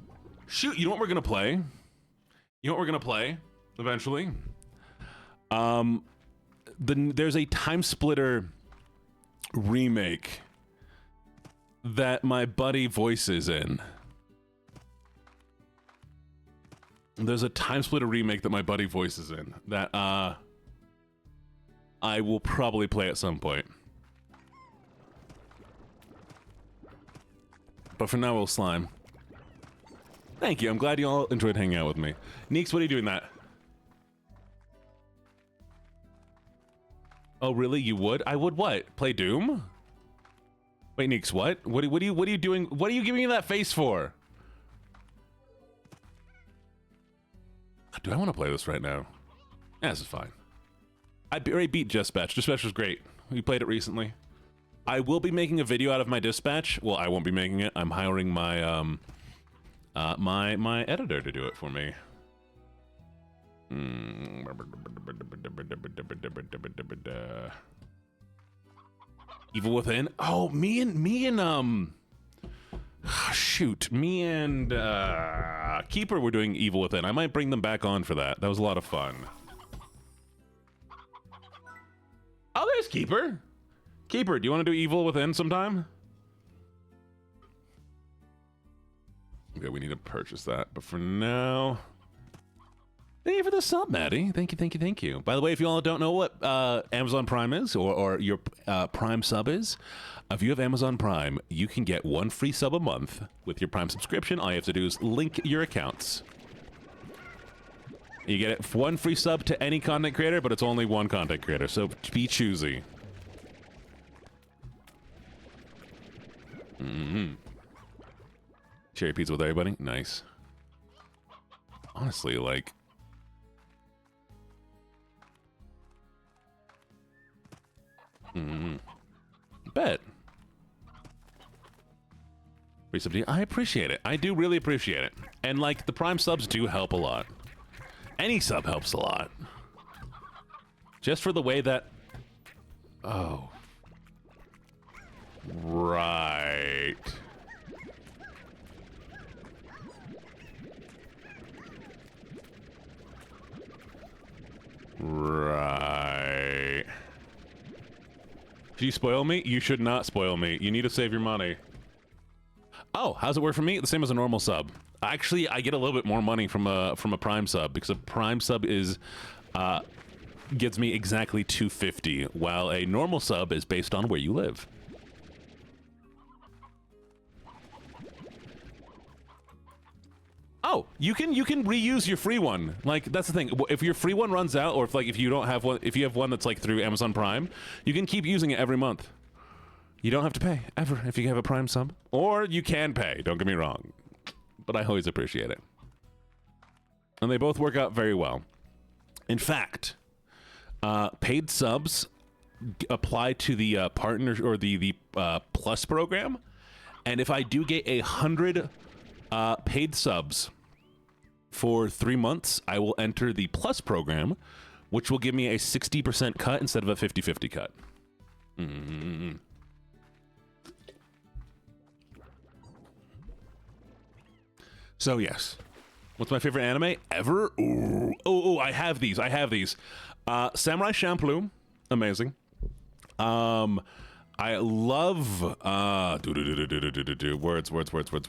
shoot! You know what we're gonna play? You know what we're gonna play eventually? There's a Time Splitter remake that my buddy voices in. There's a Time Splitter remake that my buddy voices in that I will probably play at some point. But for now, we'll slime. Thank you. I'm glad you all enjoyed hanging out with me. Neeks, what are you doing that? Oh, really? You would? I would what? Play Doom? Wait, Neeks, what? What are you doing? What are you giving me that face for? Do I want to play this right now? Yeah, this is fine. I already beat Dispatch. Dispatch was great. We played it recently. I will be making a video out of my Dispatch. Well, I won't be making it. I'm hiring my my editor to do it for me. Evil Within. Oh, me and Keeper were doing Evil Within. I might bring them back on for that. That was a lot of fun. Oh, there's Keeper. Keeper, do you want to do Evil Within sometime? Okay, we need to purchase that. But for now... Thank you for the sub, Maddie. Thank you, thank you, thank you. By the way, if you all don't know what Amazon Prime is or your Prime sub is, if you have Amazon Prime, you can get 1 free sub a month with your Prime subscription. All you have to do is link your accounts. You get 1 free sub to any content creator, but it's only 1 content creator, so be choosy. Cherry pizza with everybody? Nice. Honestly, like... Bet. Free sub to you. I appreciate it. I do really appreciate it. And, like, the Prime subs do help a lot. Any sub helps a lot. Just for the way that... Oh. Right. Right. Did you spoil me? You should not spoil me. You need to save your money. Oh, how's it work for me? The same as a normal sub. Actually, I get a little bit more money from a Prime sub because a Prime sub is gets me exactly $2.50, while a normal sub is based on where you live. Oh, you can reuse your free one. Like, that's the thing. If your free one runs out, or if you don't have one, if you have one that's like through Amazon Prime, you can keep using it every month. You don't have to pay ever if you have a Prime sub, or you can pay. Don't get me wrong, but I always appreciate it, and they both work out very well. In fact, paid subs apply to the partner or the Plus program, and if I do get 100 paid subs for 3 months, I will enter the Plus program, which will give me a 60% cut instead of a 50-50 cut. So yes, what's my favorite anime ever? Ooh. Oh, I have these. Samurai Champloo, amazing. I love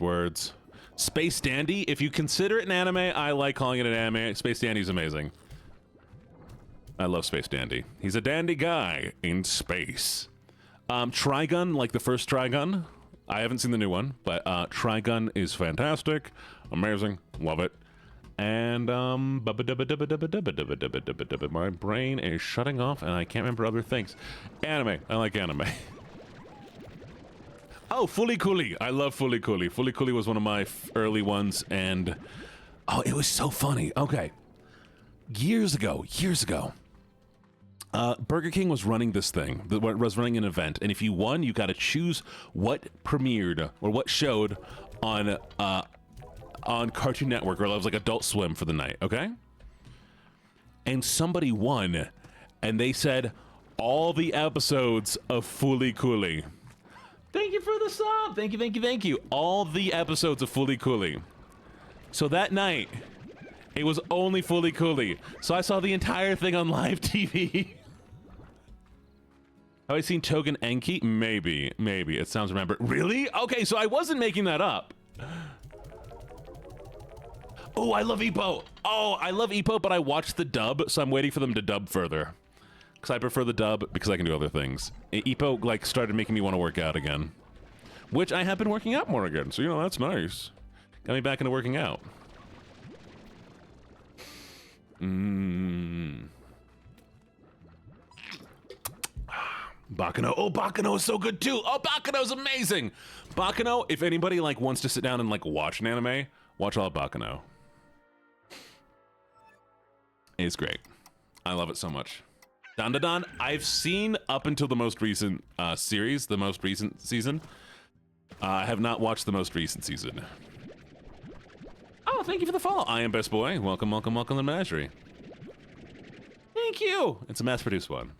words. Space Dandy. If you consider it an anime, I like calling it an anime. Space Dandy's amazing. I love Space Dandy. He's a dandy guy in space. Trigun, like the first Trigun. I haven't seen the new one, but Trigun is fantastic. Amazing. Love it. And my brain is shutting off and I can't remember other things. Anime. I like anime. Oh, Fully Cooley. I love Fully Cooley. Fully Cooley was one of my early ones, and oh, it was so funny. Okay. Years ago, Burger King was running this thing, was running an event, and if you won, you got to choose what premiered or what showed on Cartoon Network, or it was like Adult Swim for the night, okay? And somebody won, and they said all the episodes of Fully Cooley. Thank you for the sub. Thank you. All the episodes of Fully Cooley. So that night, it was only Fully Cooley. So I saw the entire thing on live TV. Have I seen Togen Enki? Maybe. It sounds remembered. Really? Okay, so I wasn't making that up. Oh, I love Ippo. Oh, I love Ippo, but I watched the dub, so I'm waiting for them to dub further. Because I prefer the dub, because I can do other things. Ippo, like, started making me want to work out again. Which I have been working out more again, so, you know, that's nice. Got me back into working out. Baccano. Oh, Baccano is so good, too. Oh, Baccano's amazing. Baccano, if anybody, like, wants to sit down and, like, watch an anime, watch all of Baccano. It's great. I love it so much. Dandadan, I've seen up until the most recent series, the most recent season. I have not watched the most recent season. Oh, thank you for the follow. I am Best Boy. Welcome to the menagerie. Thank you. It's a mass-produced one.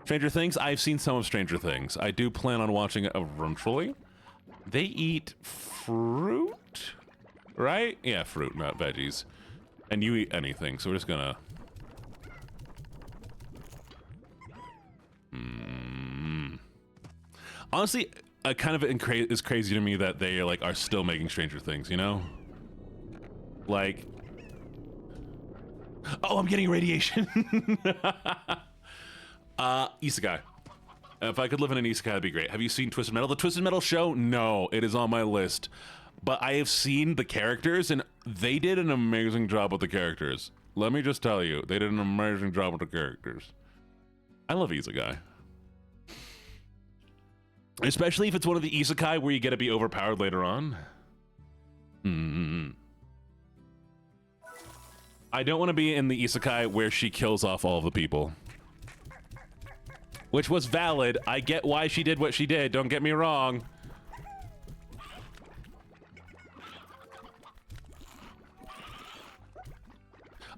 Stranger Things. I've seen some of Stranger Things. I do plan on watching it eventually. They eat fruit, right? Yeah, fruit, not veggies. And you eat anything, so we're just gonna... Honestly, kind of is crazy to me that they like are still making Stranger Things, you know? Like... Oh, I'm getting radiation! Isekai. If I could live in an isekai, that'd be great. Have you seen Twisted Metal? The Twisted Metal show? No, it is on my list. But I have seen the characters, and they did an amazing job with the characters. Let me just tell you, they did an amazing job with the characters. I love isekai. Especially if it's one of the isekai where you get to be overpowered later on. I don't want to be in the isekai where she kills off all the people. Which was valid. I get why she did what she did, don't get me wrong.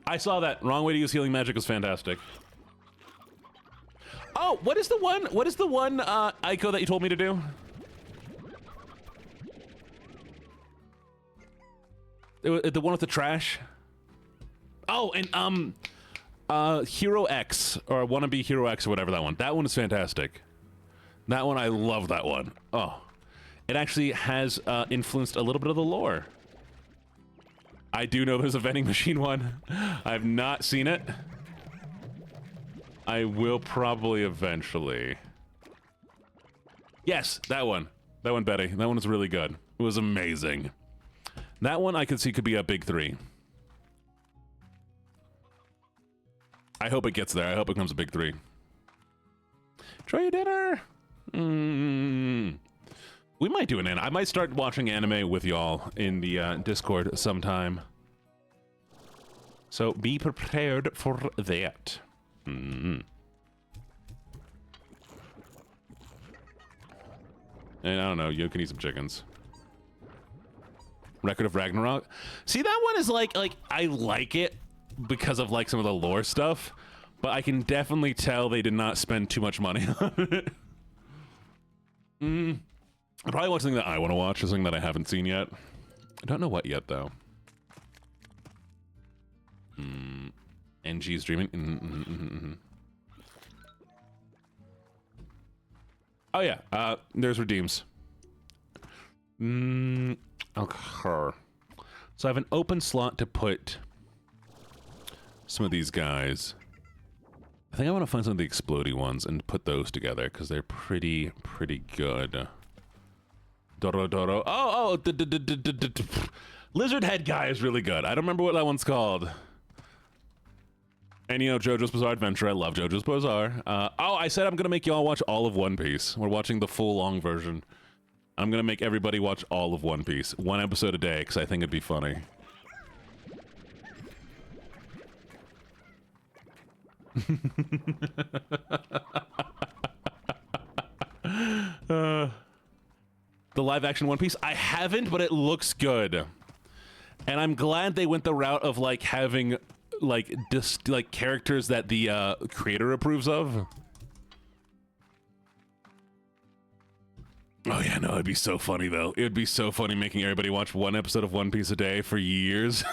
I saw that. Wrong way to use healing magic was fantastic. Oh, what is the one Aiko that you told me to do? The one with the trash? Oh, and Hero X, or Wannabe Hero X, or whatever that one. That one is fantastic. That one, I love that one. Oh. It actually has influenced a little bit of the lore. I do know there's a vending machine one. I've not seen it. I will probably eventually. Yes, that one. That one, Betty. That one was really good. It was amazing. That one I could see could be a big 3. I hope it gets there. I hope it becomes a big 3. Try your dinner. We might do an anime. I might start watching anime with y'all in the Discord sometime. So be prepared for that. And I don't know, you can eat some chickens. Record of Ragnarok. See, that one is like I like it because of like some of the lore stuff, but I can definitely tell they did not spend too much money on it. I'll probably watch something that I want to watch, something that I haven't seen yet. I don't know what yet, though. NG's dreaming. Oh, yeah. There's redeems. Okay. So I have an open slot to put some of these guys. I think I want to find some of the explodey ones and put those together because they're pretty good. Doro. Oh, Lizard Head guy is really good. I don't remember what that one's called. And you know, JoJo's Bizarre Adventure. I love JoJo's Bizarre. Oh, I said I'm gonna make y'all watch all of One Piece. We're watching the full long version. I'm gonna make everybody watch all of One Piece, 1 episode a day, because I think it'd be funny. The live action One Piece, I haven't, but it looks good, and I'm glad they went the route of like having like characters that the creator approves of. Oh yeah, no, it'd be so funny though. It'd be so funny making everybody watch 1 episode of One Piece a day for years.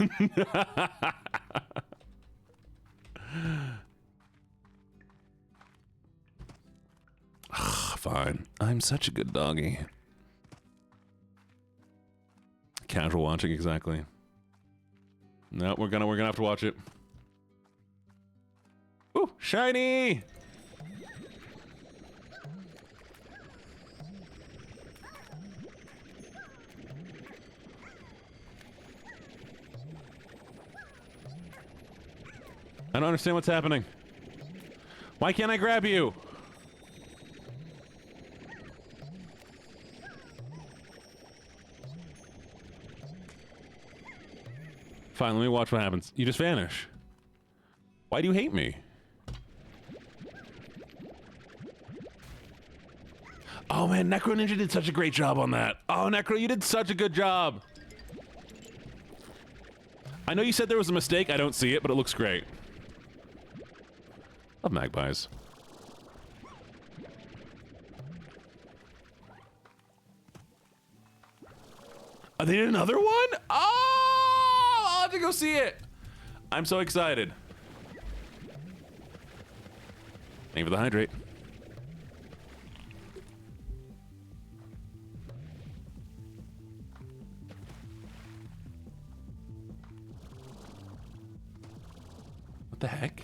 Fine. I'm such a good doggy. Casual watching, exactly. No, we're gonna have to watch it. Ooh, shiny! I don't understand what's happening. Why can't I grab you? Fine, let me watch what happens. You just vanish. Why do you hate me? Oh man, Necro Ninja did such a great job on that. Oh, Necro, you did such a good job. I know you said there was a mistake. I don't see it, but it looks great. Love magpies. Oh, they did another one? Oh, I'll have to go see it. I'm so excited. Thank you for the hydrate. What the heck?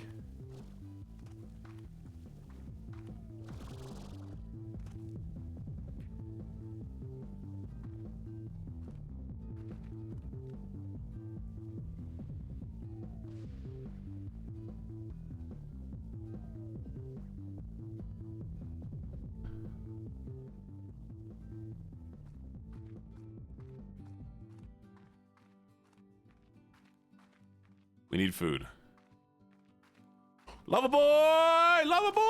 We need food. Lover boy! Lover boy!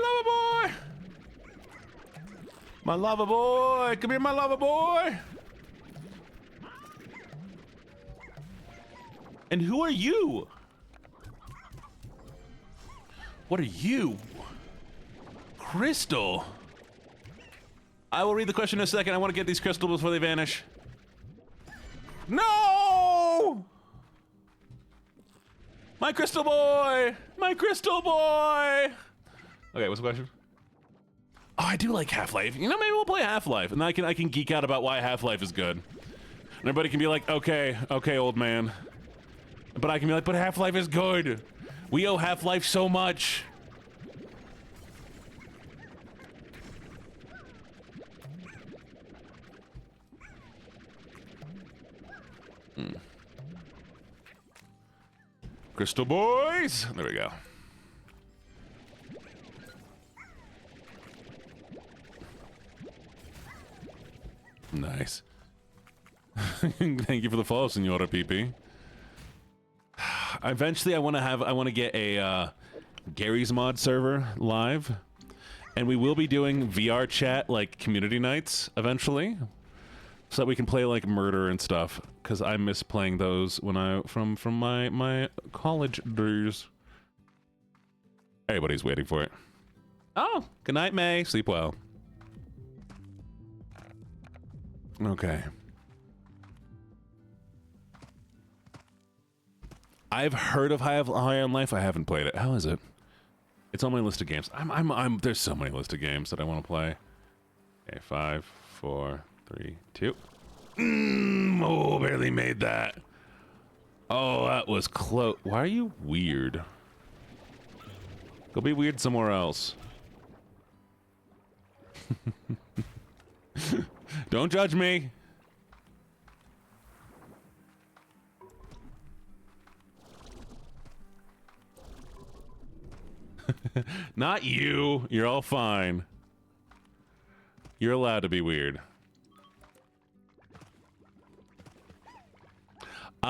Lover boy! My lover boy! Come here, my lover boy! And who are you? What are you? Crystal? I will read the question in a second. I want to get these crystals before they vanish. No! My crystal boy! My crystal boy! Okay, what's the question? Oh, I do like Half-Life. You know, maybe we'll play Half-Life, and then I can geek out about why Half-Life is good. And everybody can be like, okay, old man. But I can be like, but Half-Life is good. We owe Half-Life so much. Crystal boys! There we go. Nice. Thank you for the follow, Senora PP. Eventually, I want to get a Gary's Mod server live, and we will be doing VR chat like community nights eventually, so that we can play like Murder and stuff. Because I miss playing those when from my college days. Everybody's waiting for it. Oh, good night, May. Sleep well. Okay. I've heard of High on Life. I haven't played it. How is it? It's on my list of games. There's so many list of games that I want to play. Okay, 5, 4, 3, 2. Oh, barely made that. Oh, that was close. Why are you weird? Go be weird somewhere else. Don't judge me. Not you. You're all fine. You're allowed to be weird.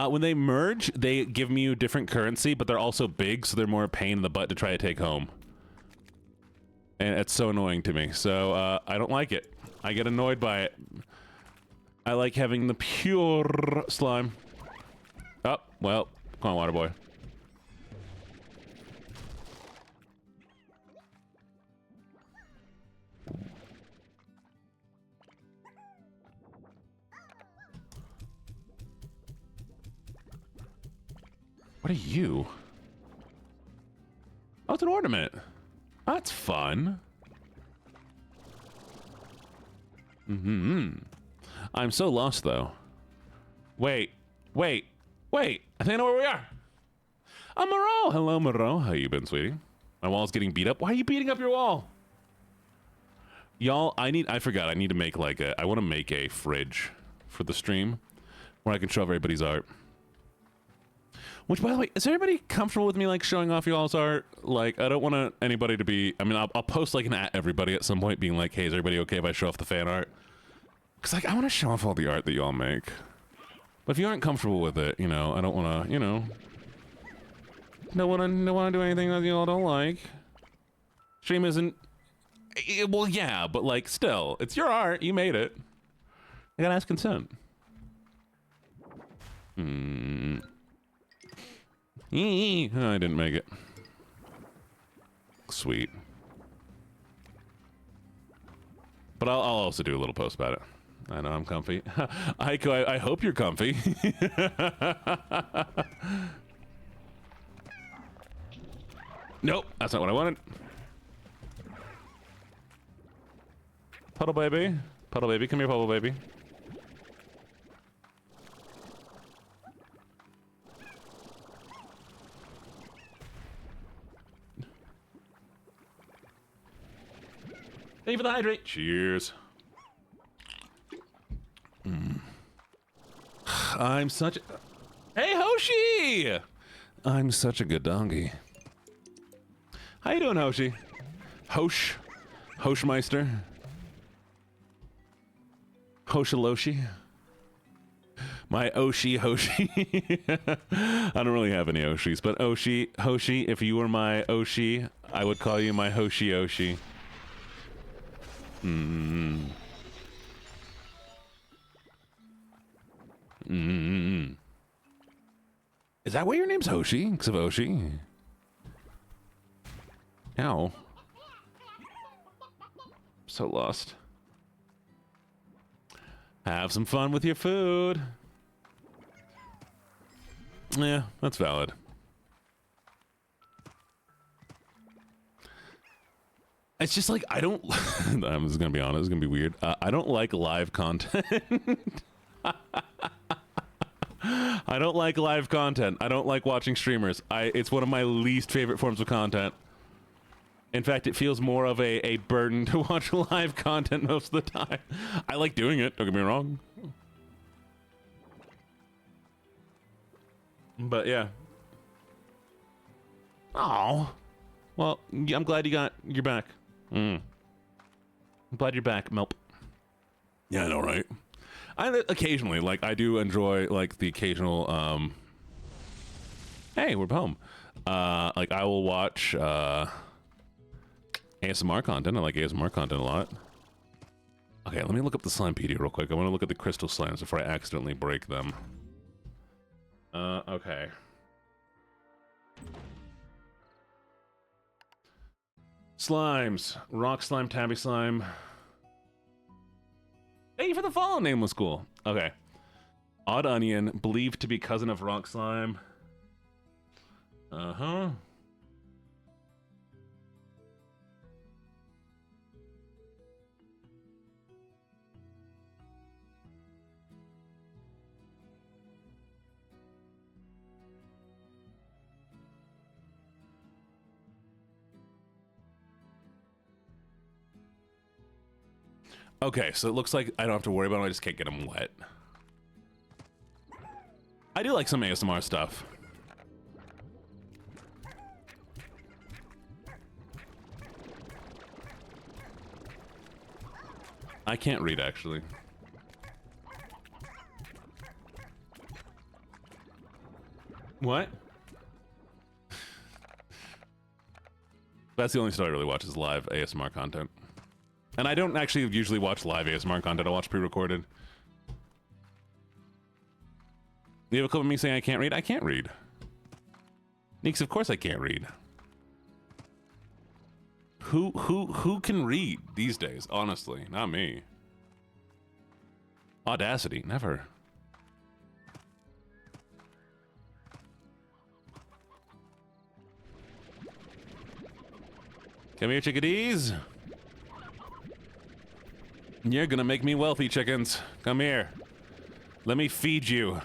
When they merge, they give you different currency, but they're also big, so they're more a pain in the butt to try to take home. And it's so annoying to me. So I don't like it. I get annoyed by it. I like having the pure slime. Oh, well, come on, water boy. What are you? Oh, it's an ornament. That's fun. I'm so lost, though. Wait. I think I know where we are. I'm Moreau. Hello, Moreau. How you been, sweetie? My wall's getting beat up. Why are you beating up your wall? Y'all, I forgot. I need to make I want to make a fridge for the stream where I can show everybody's art. Which, by the way, is everybody comfortable with me, showing off y'all's art? I don't want anybody to be... I mean, I'll post, an at everybody at some point being like, hey, is everybody okay if I show off the fan art? Because, I want to show off all the art that y'all make. But if you aren't comfortable with it, I don't want to, don't want to do anything that y'all don't like. Stream isn't... Well, yeah, but, still, it's your art. You made it. I gotta ask consent. I didn't make it. sweet. But I'll also do a little post about it. I know I'm comfy. Aiko, I hope you're comfy. Nope, that's not what I wanted. Puddle baby. Puddle baby, come here, puddle baby. Thank you for the hydrate. Cheers. I'm such a... Hey, Hoshi! I'm such a good donkey. How you doing, Hoshi? Hoshmeister? Hoshaloshi? My Hoshi. I don't really have any Oshis, but Hoshi, if you were my Oshi, I would call you my Hoshi. Is that why your name's Hoshi? Because of Oshi? Ow. So lost. Have some fun with your food. Yeah, that's valid. It's just like, I don't... I'm just gonna be honest, it's gonna be weird. I don't like live content. I don't like live content. I don't like watching streamers. It's one of my least favorite forms of content. In fact, it feels more of a burden to watch live content most of the time. I like doing it, don't get me wrong. But yeah. Oh. Well, I'm glad you're back. I'm glad you're back, Melp. Yeah, I know, right? Occasionally, like, I do enjoy, like, the occasional, hey, we're home. Like, I will watch, ASMR content. I like ASMR content a lot. Okay, let me look up the Slimepedia real quick. I want to look at the crystal slimes before I accidentally break them. Okay. Slimes. Rock slime, tabby slime. Thank you for the follow, Nameless School. Okay. Odd onion, believed to be cousin of rock slime. Uh-huh. Okay, so it looks like I don't have to worry about them. I just can't get them wet. I do like some ASMR stuff. I can't read, actually. What? That's the only stuff I really watch is live ASMR content. And I don't actually usually watch live ASMR content. I watch pre-recorded. You have a clip of me saying I can't read? I can't read. Neeks, of course I can't read. Who can read these days? Honestly, not me. Audacity, never. Come here, chickadees. You're gonna make me wealthy, chickens. Come here. Let me feed you.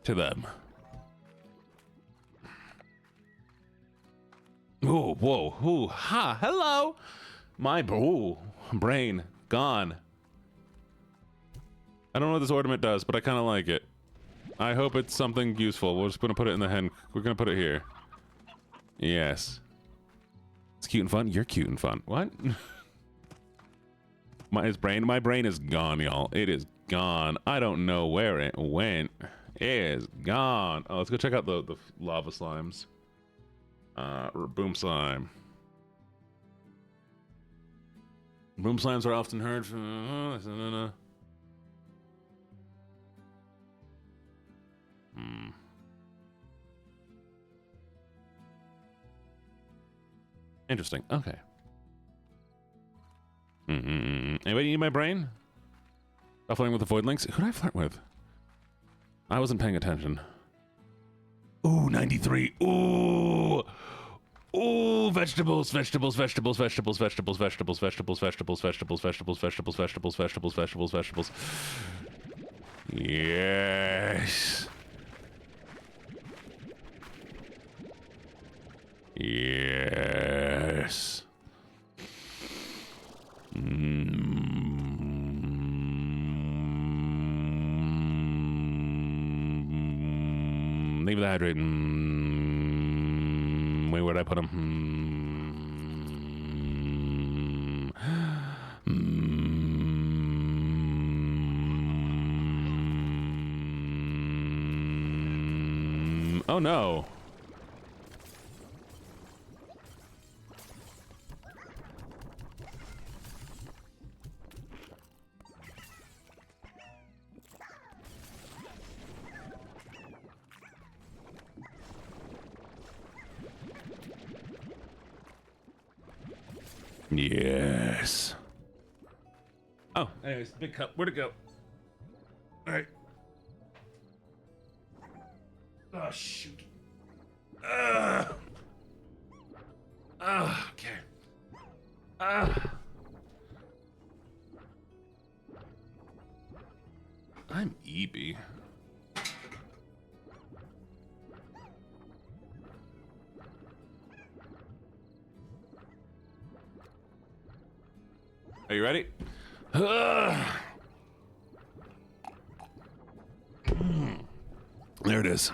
To them. Oh, whoa, ooh, ha, hello. My brain gone. I don't know what this ornament does, but I kind of like it. I hope it's something useful. We're just gonna put it in the hen. We're gonna put it here. Yes. It's cute and fun. You're cute and fun. What? My brain is gone, y'all. It is gone. I don't know where it went. It is gone. Oh, let's go check out the lava slimes. Boom slime. Boom slimes are often heard from... Interesting. Okay. Anybody need my brain? About flirting with the void links? Who did I flirt with? I wasn't paying attention. Ooh, 93. Ooh. Ooh, vegetables, vegetables, vegetables, vegetables, vegetables, vegetables, vegetables, vegetables, vegetables, vegetables, vegetables, vegetables, vegetables, vegetables, vegetables. Yes. Yes. Leave the hydrate. Wait, where'd I put them? Oh no. Yes. Oh, anyways, big cup. Where'd it go? All right. Oh, shoot. Okay. I'm EB. Are you ready? There it is.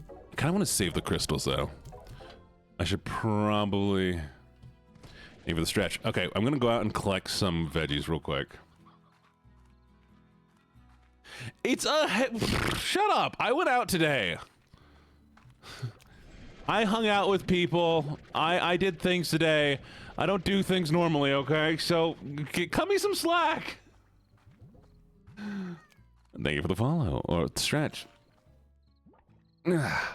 I kind of want to save the crystals, though. I should probably... Maybe the stretch. Okay, I'm going to go out and collect some veggies real quick. It's a... Shut up! I went out today. I hung out with people. I did things today. I don't do things normally, okay? So, cut me some slack. Thank you for the follow, or stretch. I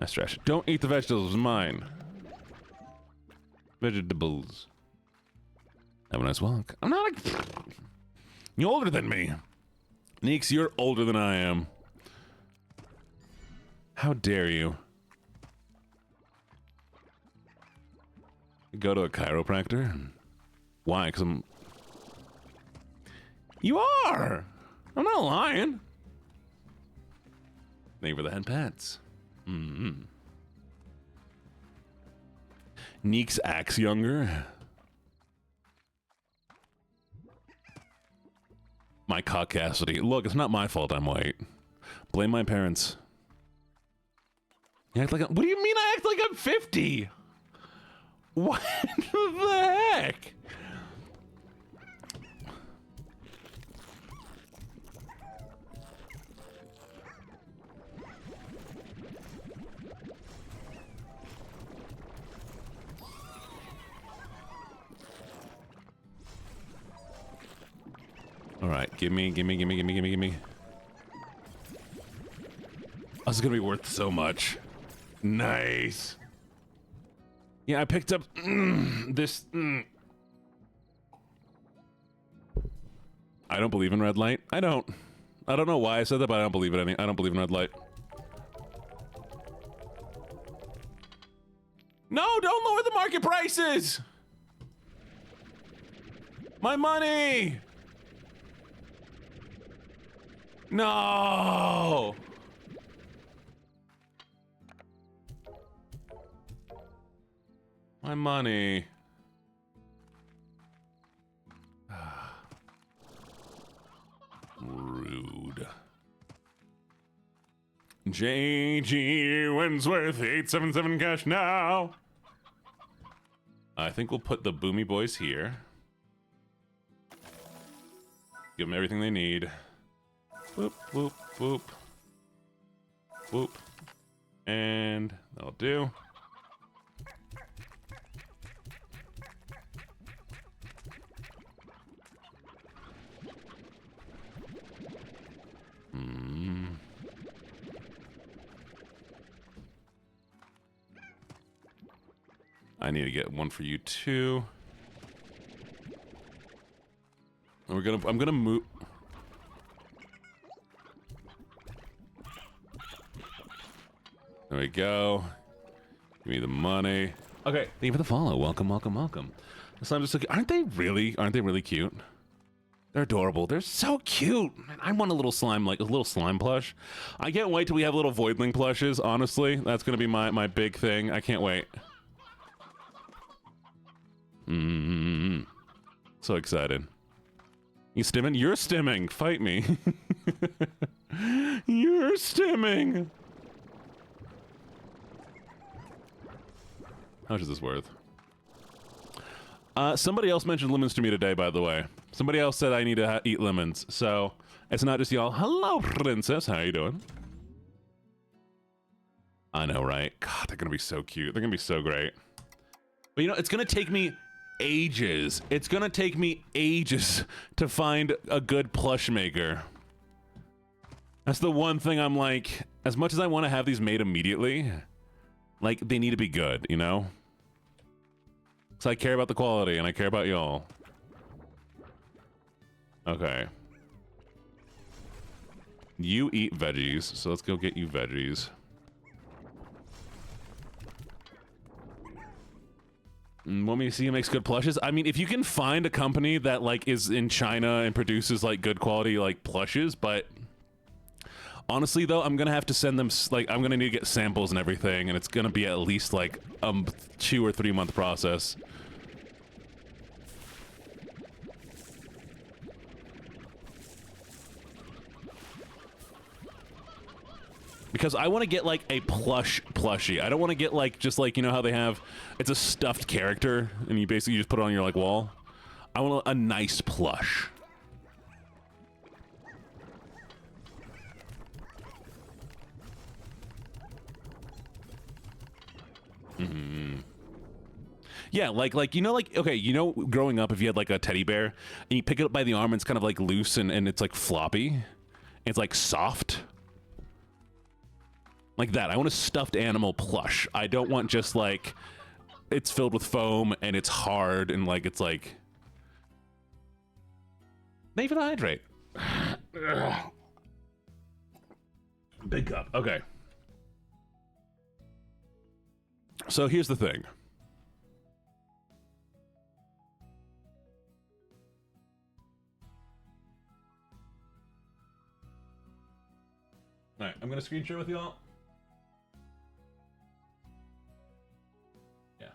stretch. Don't eat the vegetables, mine. Vegetables. Have a nice walk. I'm not like... You're older than me. Neeks, you're older than I am. How dare you? Go to a chiropractor? Why? Because I'm... You are! I'm not lying. Thank you for the head pats. Neeks acts younger. My caucasity. Look, it's not my fault I'm white. Blame my parents. You act like what do you mean I act like I'm 50? What the heck? All right, give me. Oh, this is gonna be worth so much. Nice. Yeah, I picked up this. I don't believe in red light. I don't know why I said that, but I don't believe it. I don't believe in red light. No, don't lower the market prices. My money. No. My money. Rude. J.G. Wensworth, 877 cash now. I think we'll put the Boomy Boys here. Give them everything they need. Whoop, whoop, whoop. Whoop. And that'll do. I need to get one for you too. And I'm gonna move. There we go. Give me the money. Okay, thank you for the follow. Welcome, welcome, welcome. So I'm just looking. Aren't they really cute? They're adorable. They're so cute. Man, I want a little slime, like a little slime plush. I can't wait till we have little voidling plushes. Honestly, that's gonna be my big thing. I can't wait. So excited. You stimming? You're stimming. Fight me. You're stimming. How much is this worth? Somebody else mentioned lemons to me today, by the way. Somebody else said I need to eat lemons, so it's not just y'all. Hello, princess. How you doing? I know, right? God, they're gonna be so cute. They're gonna be so great. But you know, it's gonna take me ages. It's gonna take me ages to find a good plush maker. That's the one thing I'm like, as much as I want to have these made immediately, like, they need to be good, you know? So I care about the quality, and I care about y'all. Okay. You eat veggies, so let's go get you veggies. Want me to see who makes good plushes? I mean, if you can find a company that, like, is in China and produces, like, good quality, like, plushes, but honestly, though, I'm gonna have to send them, like, I'm gonna need to get samples and everything, and it's gonna be at least, like, a 2 or 3 month process. Because I want to get, like, a plushie. I don't want to get, like, just, like, you know how they have, it's a stuffed character, and you basically just put it on your, like, wall. I want a nice plush. Yeah, like you know, like, okay, you know, growing up, if you had, like, a teddy bear, and you pick it up by the arm, and it's kind of, like, loose, and it's, like, floppy. It's, like, soft. Like that. I want a stuffed animal plush. I don't want just, like, it's filled with foam, and it's hard, and, like, it's, like... Thank you for the hydrate. Big cup. Okay. So here's the thing. All right, I'm gonna screen share with y'all. Yeah.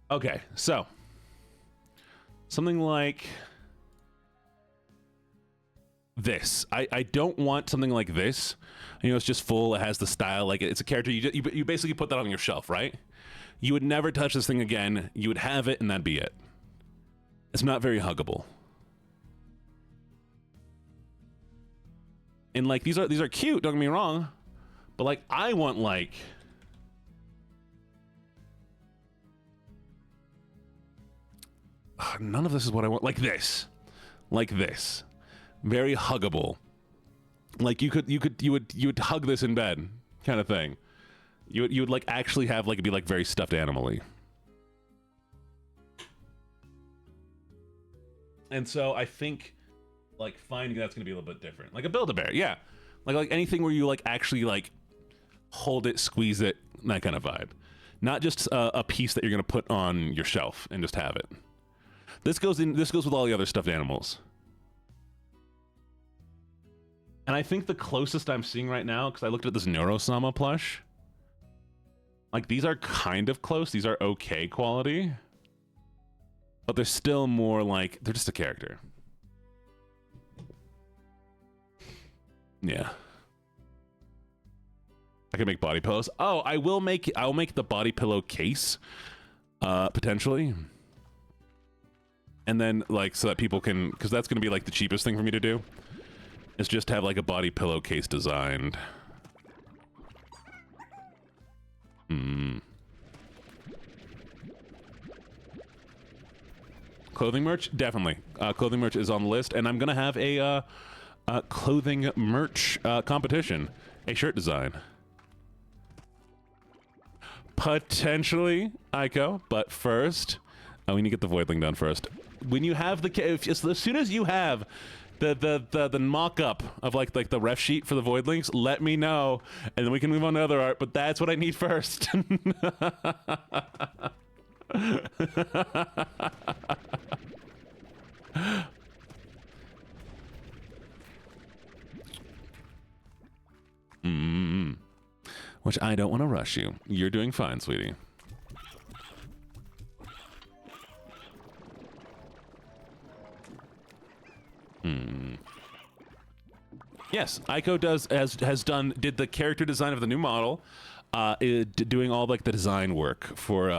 Okay, so something like this. I don't want something like this. You know, it's just full. It has the style. Like, it's a character. You basically put that on your shelf, right? You would never touch this thing again. You would have it, and that'd be it. It's not very huggable. And, like, these are cute, don't get me wrong, but, like, I want, like, none of this is what I want. Like this, very huggable. Like, you would hug this in bed, kind of thing. You would like actually have, like, it be, like, very stuffed animal-y. And so I think, like, finding that's gonna be a little bit different. Like a Build-A-Bear, yeah. Like anything where you, like, actually, like, hold it, squeeze it, that kind of vibe. Not just a piece that you're gonna put on your shelf and just have it. This goes with all the other stuffed animals. And I think the closest I'm seeing right now, because I looked at this Neurosama plush, like, these are kind of close. These are okay quality. But they're still more like, they're just a character. Yeah. I can make body pillows. Oh, I'll make the body pillow case, potentially. And then, like, so that people can, because that's going to be, like, the cheapest thing for me to do, is just have, like, a body pillow case designed. Clothing merch? Definitely. Clothing merch is on the list, and I'm going to have a clothing merch competition. A shirt design. Potentially, Aiko, but first, we need to get the voidling done first. When you have as soon as you have the mock-up of like the ref sheet for the voidlings, let me know, and then we can move on to other art. But that's what I need first. Which I don't want to rush you. You're doing fine, sweetie. Yes, Aiko did the character design of the new model, doing all like the design work for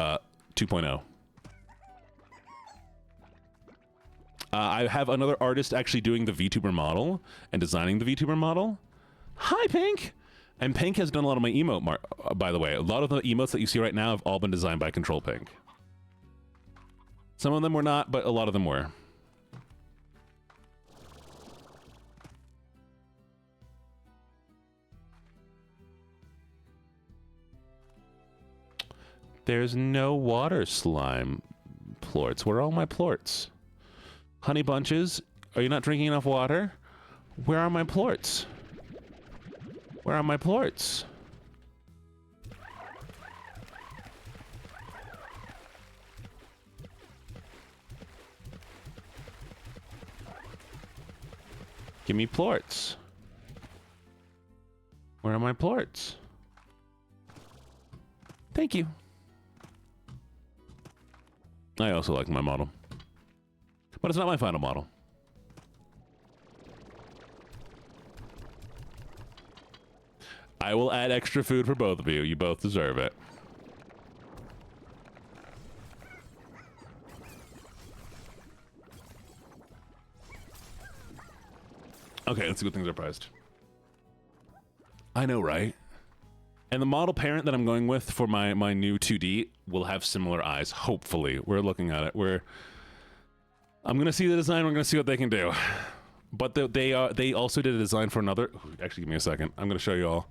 2.0. I have another artist actually doing the VTuber model and designing the VTuber model. Hi, Pink! And Pink has done a lot of my emote, by the way. A lot of the emotes that you see right now have all been designed by Control Pink. Some of them were not, but a lot of them were. There's no water slime plorts. Where are all my plorts? Honey bunches, are you not drinking enough water? Where are my plorts? Where are my plorts? Give me plorts. Where are my plorts? Thank you. I also like my model. But it's not my final model. I will add extra food for both of you. You both deserve it. Okay, let's see what things are priced. I know, right? And the model parent that I'm going with for my new 2D will have similar eyes, hopefully. We're looking at it. I'm going to see the design. We're going to see what they can do. But they also did a design for another... Actually, give me a second. I'm going to show you all.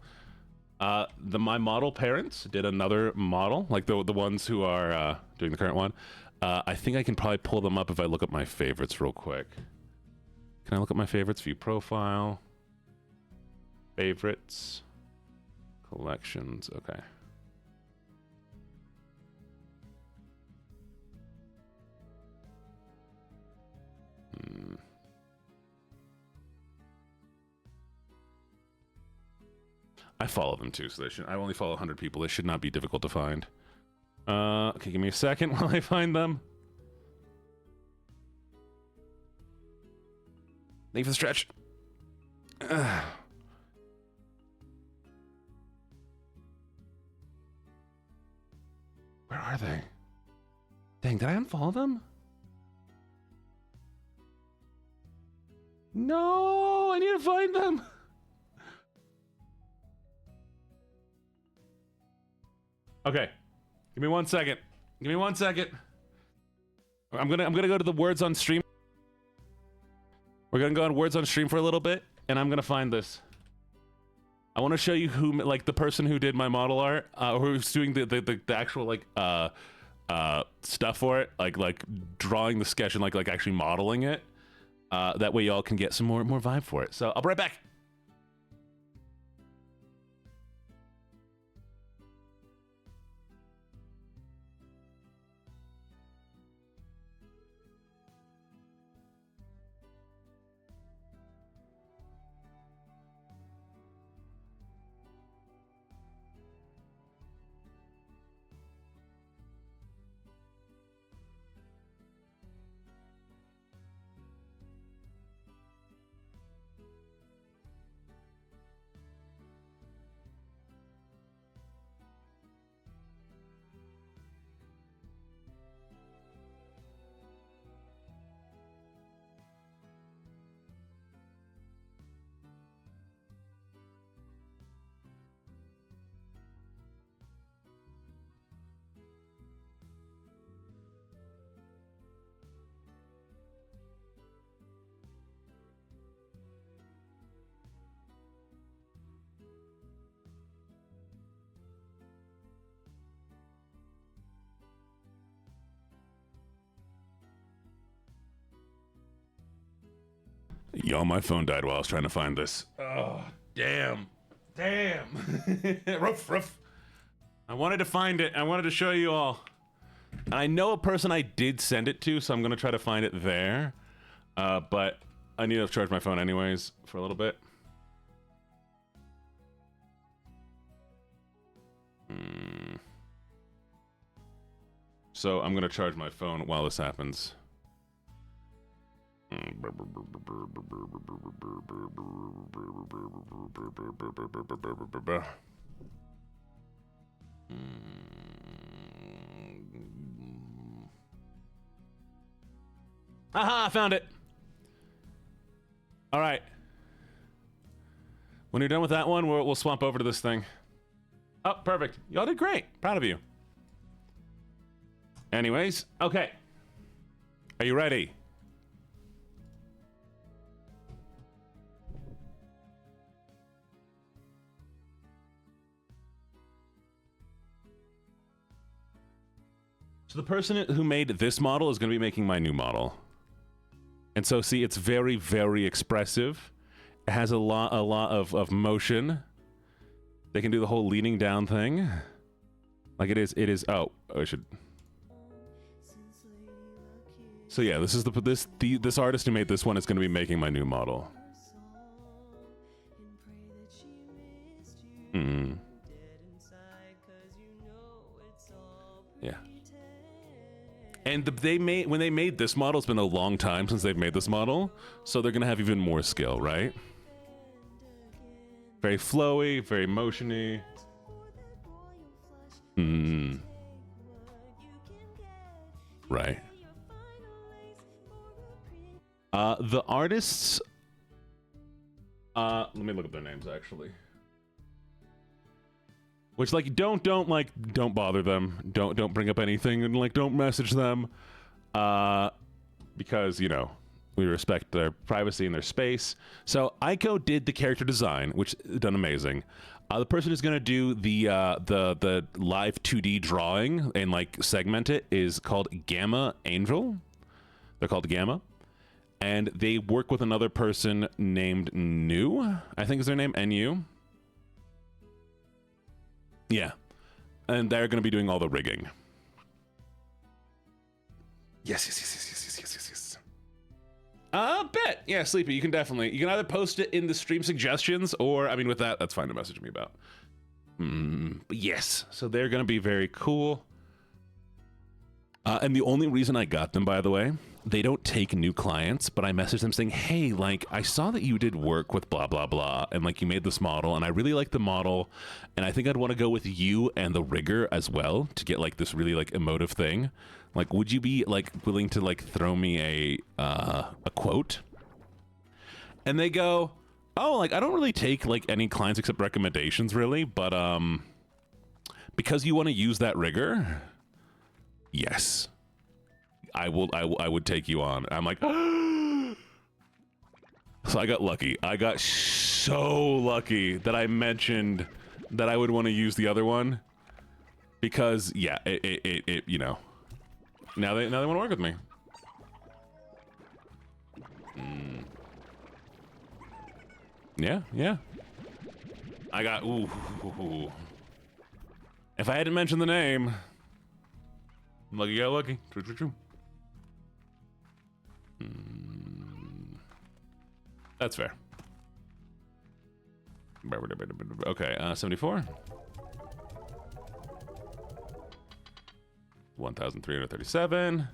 My model parents did another model, like the ones who are doing the current one. I think I can probably pull them up if I look up my favorites real quick. Can I look at my favorites? View profile. Favorites. Collections. Okay. I follow them too, so they should. I only follow 100 people. They should not be difficult to find. Okay, give me a second while I find them. Thank you for the stretch. Where are they? Dang, did I unfollow them? No, I need to find them. Okay, give me 1 second. Give me 1 second. I'm gonna go to the words on stream. We're gonna go on words on stream for a little bit, and I'm gonna find this. I want to show you who, like, the person who did my model art, or who's doing the actual like stuff for it, like drawing the sketch and like actually modeling it. That way y'all can get some more vibe for it. So I'll be right back. Yo, my phone died while I was trying to find this. Oh, damn. Damn. Ruff. I wanted to find it. I wanted to show you all. And I know a person I did send it to, so I'm going to try to find it there. But I need to charge my phone anyways for a little bit. So I'm going to charge my phone while this happens. Aha, I found it. All right. When you're done with that one, we'll swap over to this thing. Oh, perfect. Y'all did great. Proud of you. Anyways, okay. Are you ready? So the person who made this model is going to be making my new model. And so, see, it's very, very expressive. It has a lot of motion. They can do the whole leaning down thing. Like it is, oh, I should. So yeah, this is this artist who made this one is going to be making my new model. Yeah. And when they made this model, it's been a long time since they've made this model, so they're gonna have even more skill, right? Very flowy, very motiony. Right. The artists. Let me look up their names actually. Which, like, don't bother them. Don't bring up anything, and like don't message them, because you know we respect their privacy and their space. So Aiko did the character design, which done amazing. The person who's gonna do the live 2D drawing and like segment it is called Gamma Angel. They're called Gamma, and they work with another person named Nu. I think is their name, NU. Yeah, and they're going to be doing all the rigging. Yes. Bet. Yeah, Sleepy, you can either post it in the stream suggestions, or, I mean, with that, that's fine to message me about. But yes, so they're going to be very cool. And the only reason I got them, by the way, they don't take new clients, but I messaged them saying, hey, like, I saw that you did work with blah, blah, blah, and, like, you made this model, and I really like the model, and I think I'd want to go with you and the rigger as well to get, like, this really, like, emotive thing. Like, would you be, like, willing to, like, throw me a quote? And they go, oh, like, I don't really take, like, any clients except recommendations, really, but, because you want to use that rigger, yes. I would take you on. I'm like, so I got lucky. I got so lucky that I mentioned that I would want to use the other one because yeah, it you know, now they want to work with me. Yeah. I got ooh. If I hadn't mentioned the name, lucky got lucky. True. That's fair. Okay, 74. 1,337.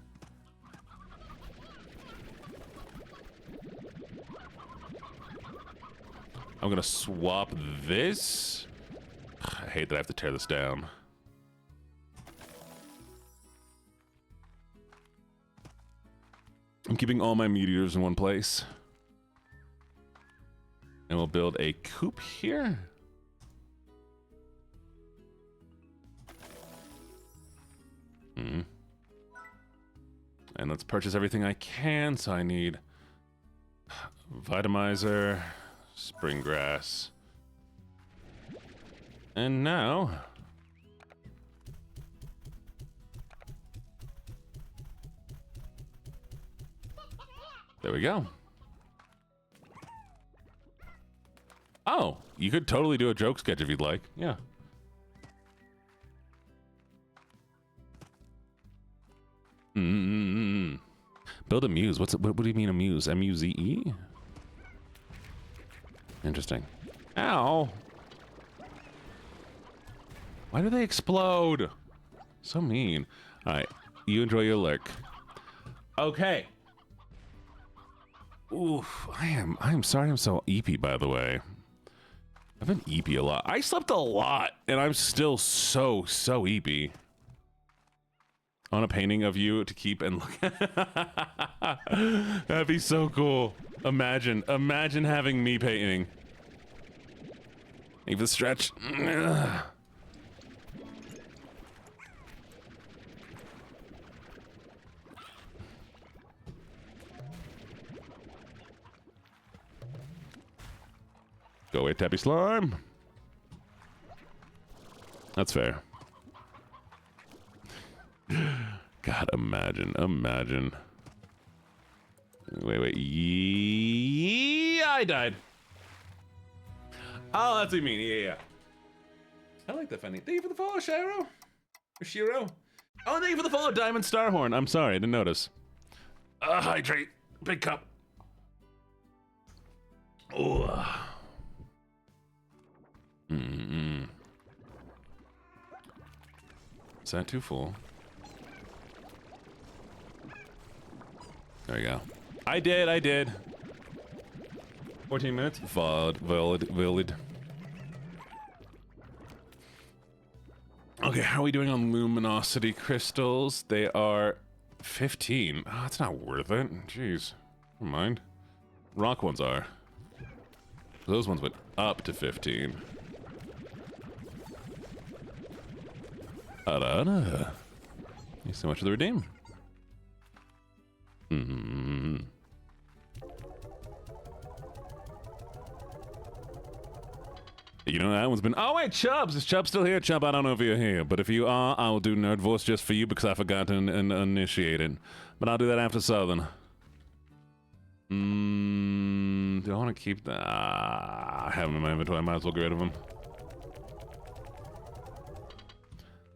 I'm gonna swap this. I hate that I have to tear this down. I'm keeping all my meteors in one place. And we'll build a coop here. And let's purchase everything I can. So I need Vitamizer, spring grass. And now there we go. Oh, you could totally do a joke sketch if you'd like. Yeah. Build a muse. What do you mean a muse? M-U-Z-E? Interesting. Ow. Why do they explode? So mean. All right, you enjoy your lurk. Okay. Oof, I am sorry I'm so eepy, by the way. I've been eepy a lot. I slept a lot, and I'm still so eepy. I want a painting of you to keep and look at. That'd be so cool. Imagine having me painting. Even stretch. Go away, Tappy Slime. That's fair. God, imagine. Wait. Yeah, I died. Oh, that's what you mean. Yeah. I like that funny. Thank you for the follow, Shiro. Oh, thank you for the follow, Diamond Starhorn. I'm sorry, I didn't notice. Hydrate. Big cup. Oh. Is that too full? There we go. I did. 14 minutes. Valid. Okay, how are we doing on luminosity crystals? They are 15. Oh, that's not worth it. Jeez. Never mind. Rock ones are. Those ones went up to 15. Thanks so much for the redeem. You know that one's been. Oh wait, Chubbs! Is Chubb still here? Chubb, I don't know if you're here, but if you are, I will do nerd voice just for you because I forgot to initiate it. But I'll do that after Southern. Do I want to keep that? I have them in my inventory. I might as well get rid of them.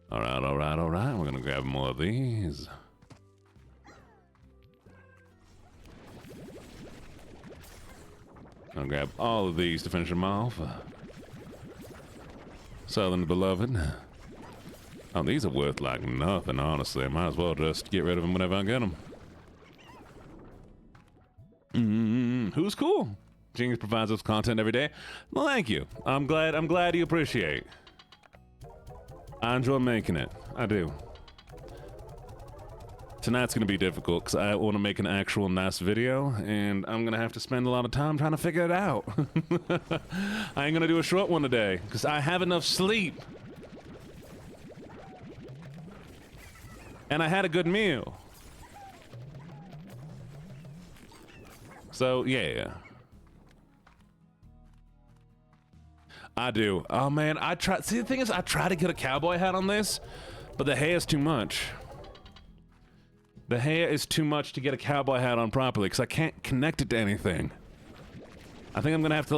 All right. We're gonna grab more of these. Gonna grab all of these to finish them off. Southern beloved. Oh, these are worth like nothing, honestly. I might as well just get rid of them whenever I get them. Who's cool? Genius provides us content every day. Well, thank you. I'm glad you appreciate. I enjoy making it. I do. Tonight's gonna be difficult because I want to make an actual nice video, and I'm gonna have to spend a lot of time trying to figure it out. I ain't gonna do a short one today because I have enough sleep, and I had a good meal. So yeah, I do. Oh man, I try. See, the thing is, I try to get a cowboy hat on this, but the hair is too much. The hair is too much to get a cowboy hat on properly because I can't connect it to anything. I think I'm gonna have to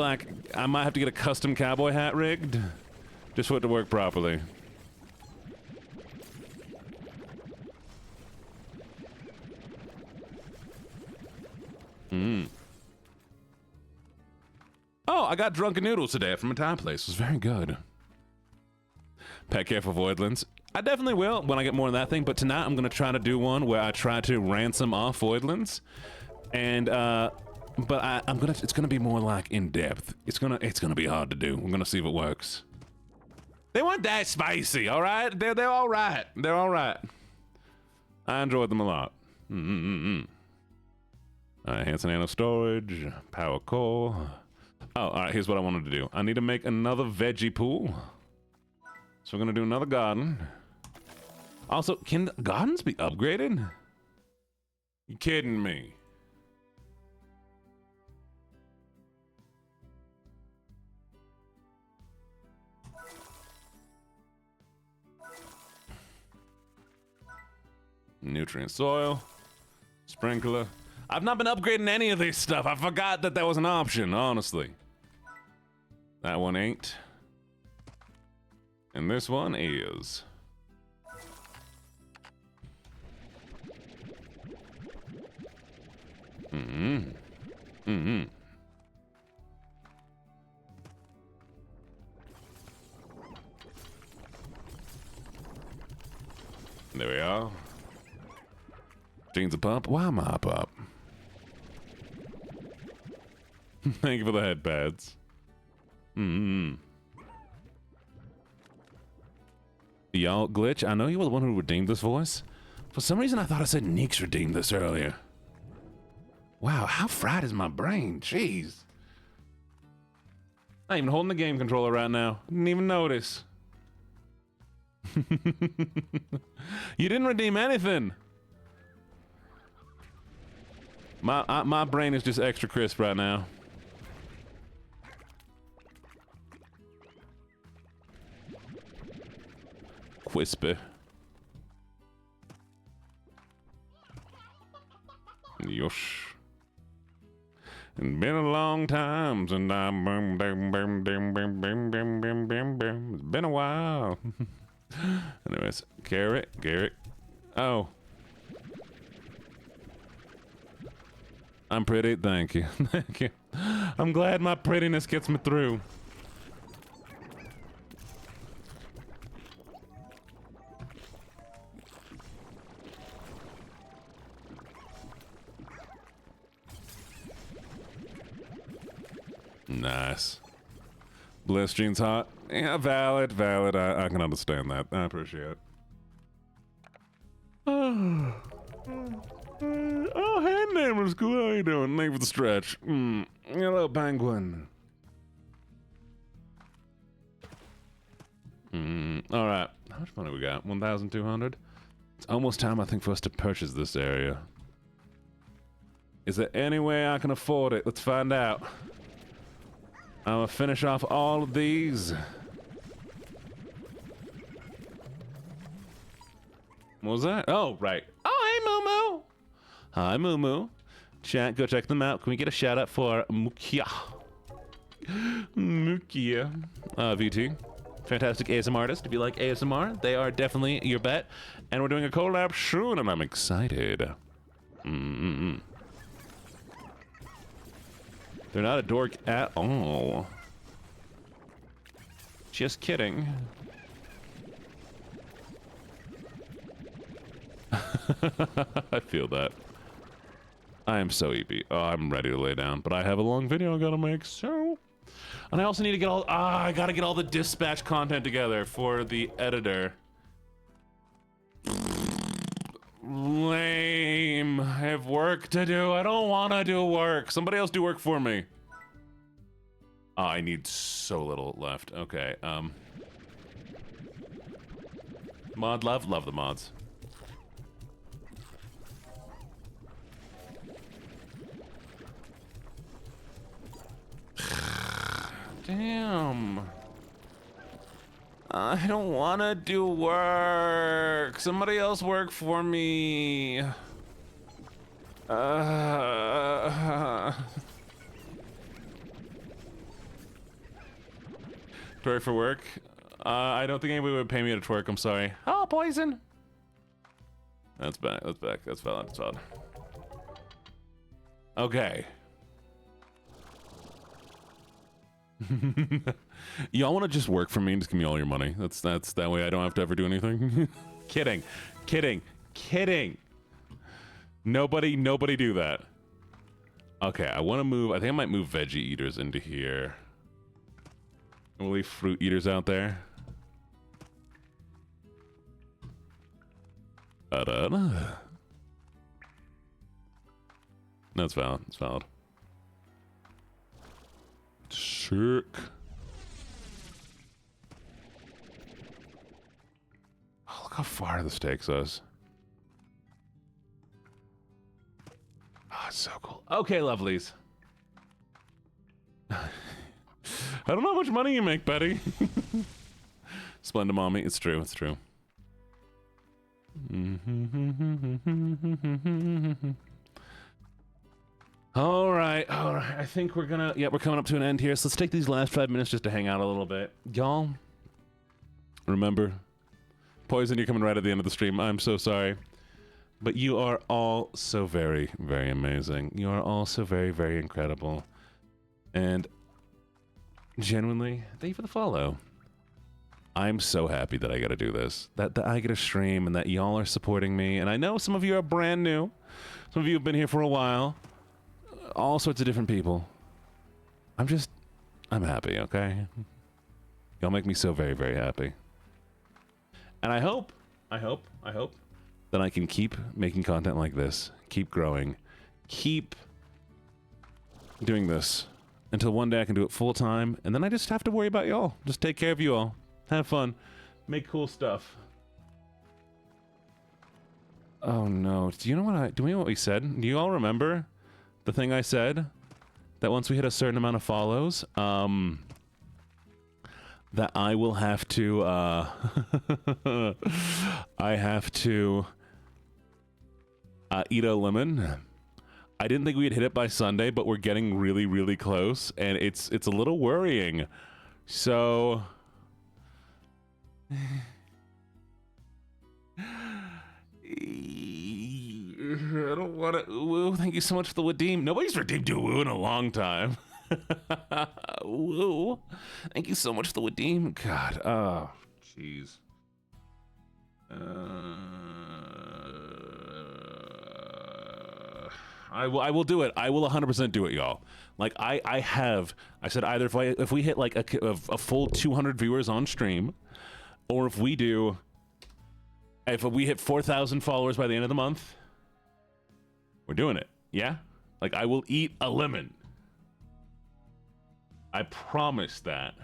I might have to get a custom cowboy hat rigged just for it to work properly. Oh, I got drunken noodles today from a Thai place. It was very good. Pet care for voidlands. I definitely will when I get more of that thing, but tonight I'm gonna try to do one where I try to ransom off voidlands, and but it's gonna be more like in depth. It's gonna be hard to do. We're gonna see if it works. They weren't that spicy, all right? They're all right. They're all right. I enjoyed them a lot. Hanson Nano storage, power core. Oh, all right. Here's what I wanted to do. I need to make another veggie pool. So we're gonna do another garden. Also, can gardens be upgraded? You kidding me? Nutrient soil, sprinkler. I've not been upgrading any of this stuff. I forgot that was an option, honestly. That one ain't. And this one is. There we are. Jean's a pup. Why am I a pup? Thank you for the head pads. Y'all, Glitch, I know you were the one who redeemed this voice. For some reason, I thought I said Neeks redeemed this earlier. Wow, how fried is my brain? Jeez. I ain't even holding the game controller right now. Didn't even notice. You didn't redeem anything. My brain is just extra crisp right now. Crispy. Yosh. It's been a long time since it's been a while. Anyways, Garrett. Oh. I'm pretty, thank you. Thank you. I'm glad my prettiness gets me through. Nice. Bliss jeans hot. Yeah, valid. I can understand that. I appreciate it. Oh, hand namer's cool. How you doing? Thank you for the stretch. Hello, penguin. All right. How much money we got? 1,200. It's almost time, I think, for us to purchase this area. Is there any way I can afford it? Let's find out. I'm gonna finish off all of these. What was that? Oh, right. Oh, hey, Moo Moo. Hi, Moo Moo. Chat, go check them out. Can we get a shout out for Mukia? Mukia. VT. Fantastic ASMR artist. If you like ASMR, they are definitely your bet. And we're doing a collab soon, and I'm excited. They're not a dork at all. Just kidding. I feel that. I am so EP. Oh, I'm ready to lay down, but I have a long video I gotta make, so... And I also need to get all... I gotta get all the dispatch content together for the editor. Lame. I have work to do. I don't want to do work. Somebody else do work for me. Oh, I need so little left. Okay. Mod love the mods. Damn. I don't want to do work. Somebody else work for me. Twerk for work? I don't think anybody would pay me to twerk, I'm sorry. Oh, poison! That's back, that's valid, Okay. Y'all want to just work for me and just give me all your money? That's that way I don't have to ever do anything. Kidding. Nobody do that. Okay, I want to move. I think I might move veggie eaters into here. We'll leave fruit eaters out there. That's valid. It's valid. Sick. Oh, look how far this takes us. Oh, it's so cool. Okay, lovelies. I don't know how much money you make, Betty. Splenda mommy. It's true. It's true. All right. I think we're gonna. Yeah, we're coming up to an end here. So let's take these last 5 minutes just to hang out a little bit, y'all. Remember, Poison, you're coming right at the end of the stream. I'm so sorry, but you are all so very, very amazing. You are all so very, very incredible, and genuinely, thank you for the follow. I'm so happy that I get to do this, that I get to stream, and that y'all are supporting me. And I know some of you are brand new. Some of you have been here for a while. All sorts of different people. I'm happy, okay? Y'all make me so very, very happy. And I hope that I can keep making content like this, keep growing, keep doing this until one day I can do it full time, and then I just have to worry about y'all. Just take care of you all. Have fun. Make cool stuff. Oh no. Do you know what we said? Do you all remember the thing I said? That once we hit a certain amount of follows, that I will have to, I have to eat a lemon. I didn't think we'd hit it by Sunday, but we're getting really, really close, and it's a little worrying. So I don't want to. Woo, thank you so much for the redeem. Nobody's redeemed a woo in a long time. Woo. Thank you so much for the redeem. God. Oh, jeez. I will do it. I will 100% do it, y'all. Like I said either if we hit like a full 200 viewers on stream, or if we hit 4,000 followers by the end of the month, we're doing it. Yeah? Like I will eat a lemon. I promise that.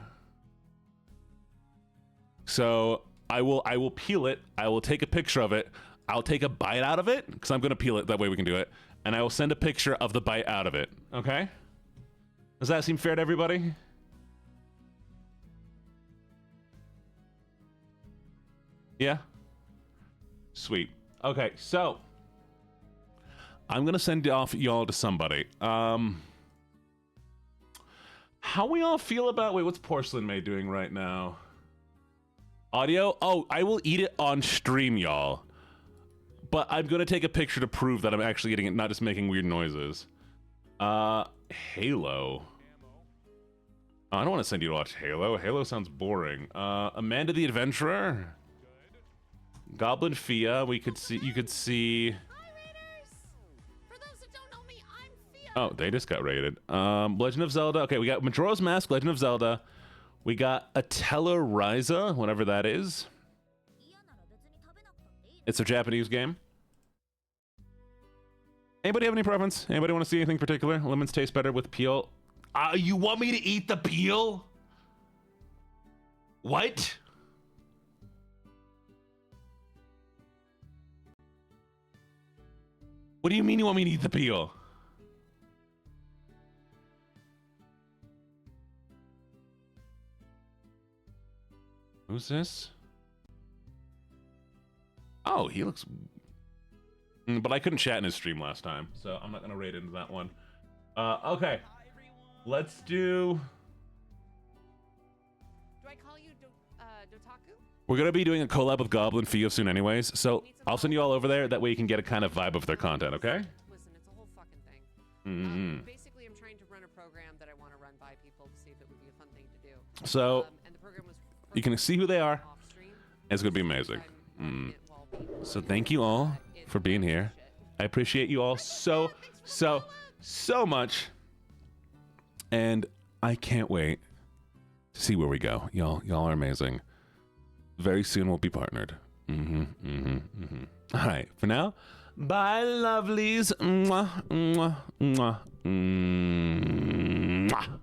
So I will peel it. I will take a picture of it. I'll take a bite out of it because I'm gonna peel it. That way we can do it. And I will send a picture of the bite out of it. Okay? Does that seem fair to everybody? Yeah? Sweet. Okay, so I'm gonna send off y'all to somebody. How we all feel about... Wait, what's Porcelain May doing right now? Audio? Oh, I will eat it on stream, y'all. But I'm gonna take a picture to prove that I'm actually eating it, not just making weird noises. Halo. Oh, I don't want to send you to watch Halo. Halo sounds boring. Amanda the Adventurer. Goblin Fia. You could see. Oh, they just got raided. Legend of Zelda. Okay, we got Majora's Mask, Legend of Zelda. We got Atella Ryza, whatever that is. It's a Japanese game. Anybody have any preference? Anybody want to see anything particular? Lemons taste better with peel. You want me to eat the peel? What? What do you mean you want me to eat the peel? Who's this? Oh, he looks... But I couldn't chat in his stream last time, so I'm not going to raid into that one. Okay. Let's do... Do I call you Dotaku? We're going to be doing a collab with Goblin Fio soon anyways, so I'll send you all over there. That way you can get a kind of vibe of their content, okay? Listen, it's a whole fucking thing. Basically, I'm trying to run a program that I want to run by people to see if it would be a fun thing to do. So, and the program was you can see who they are. It's going to be amazing. So thank you all for being here. I appreciate you all so much. And I can't wait to see where we go. Y'all are amazing. Very soon we'll be partnered. All right, for now, bye, lovelies. Mwah, mwah, mwah, mwah.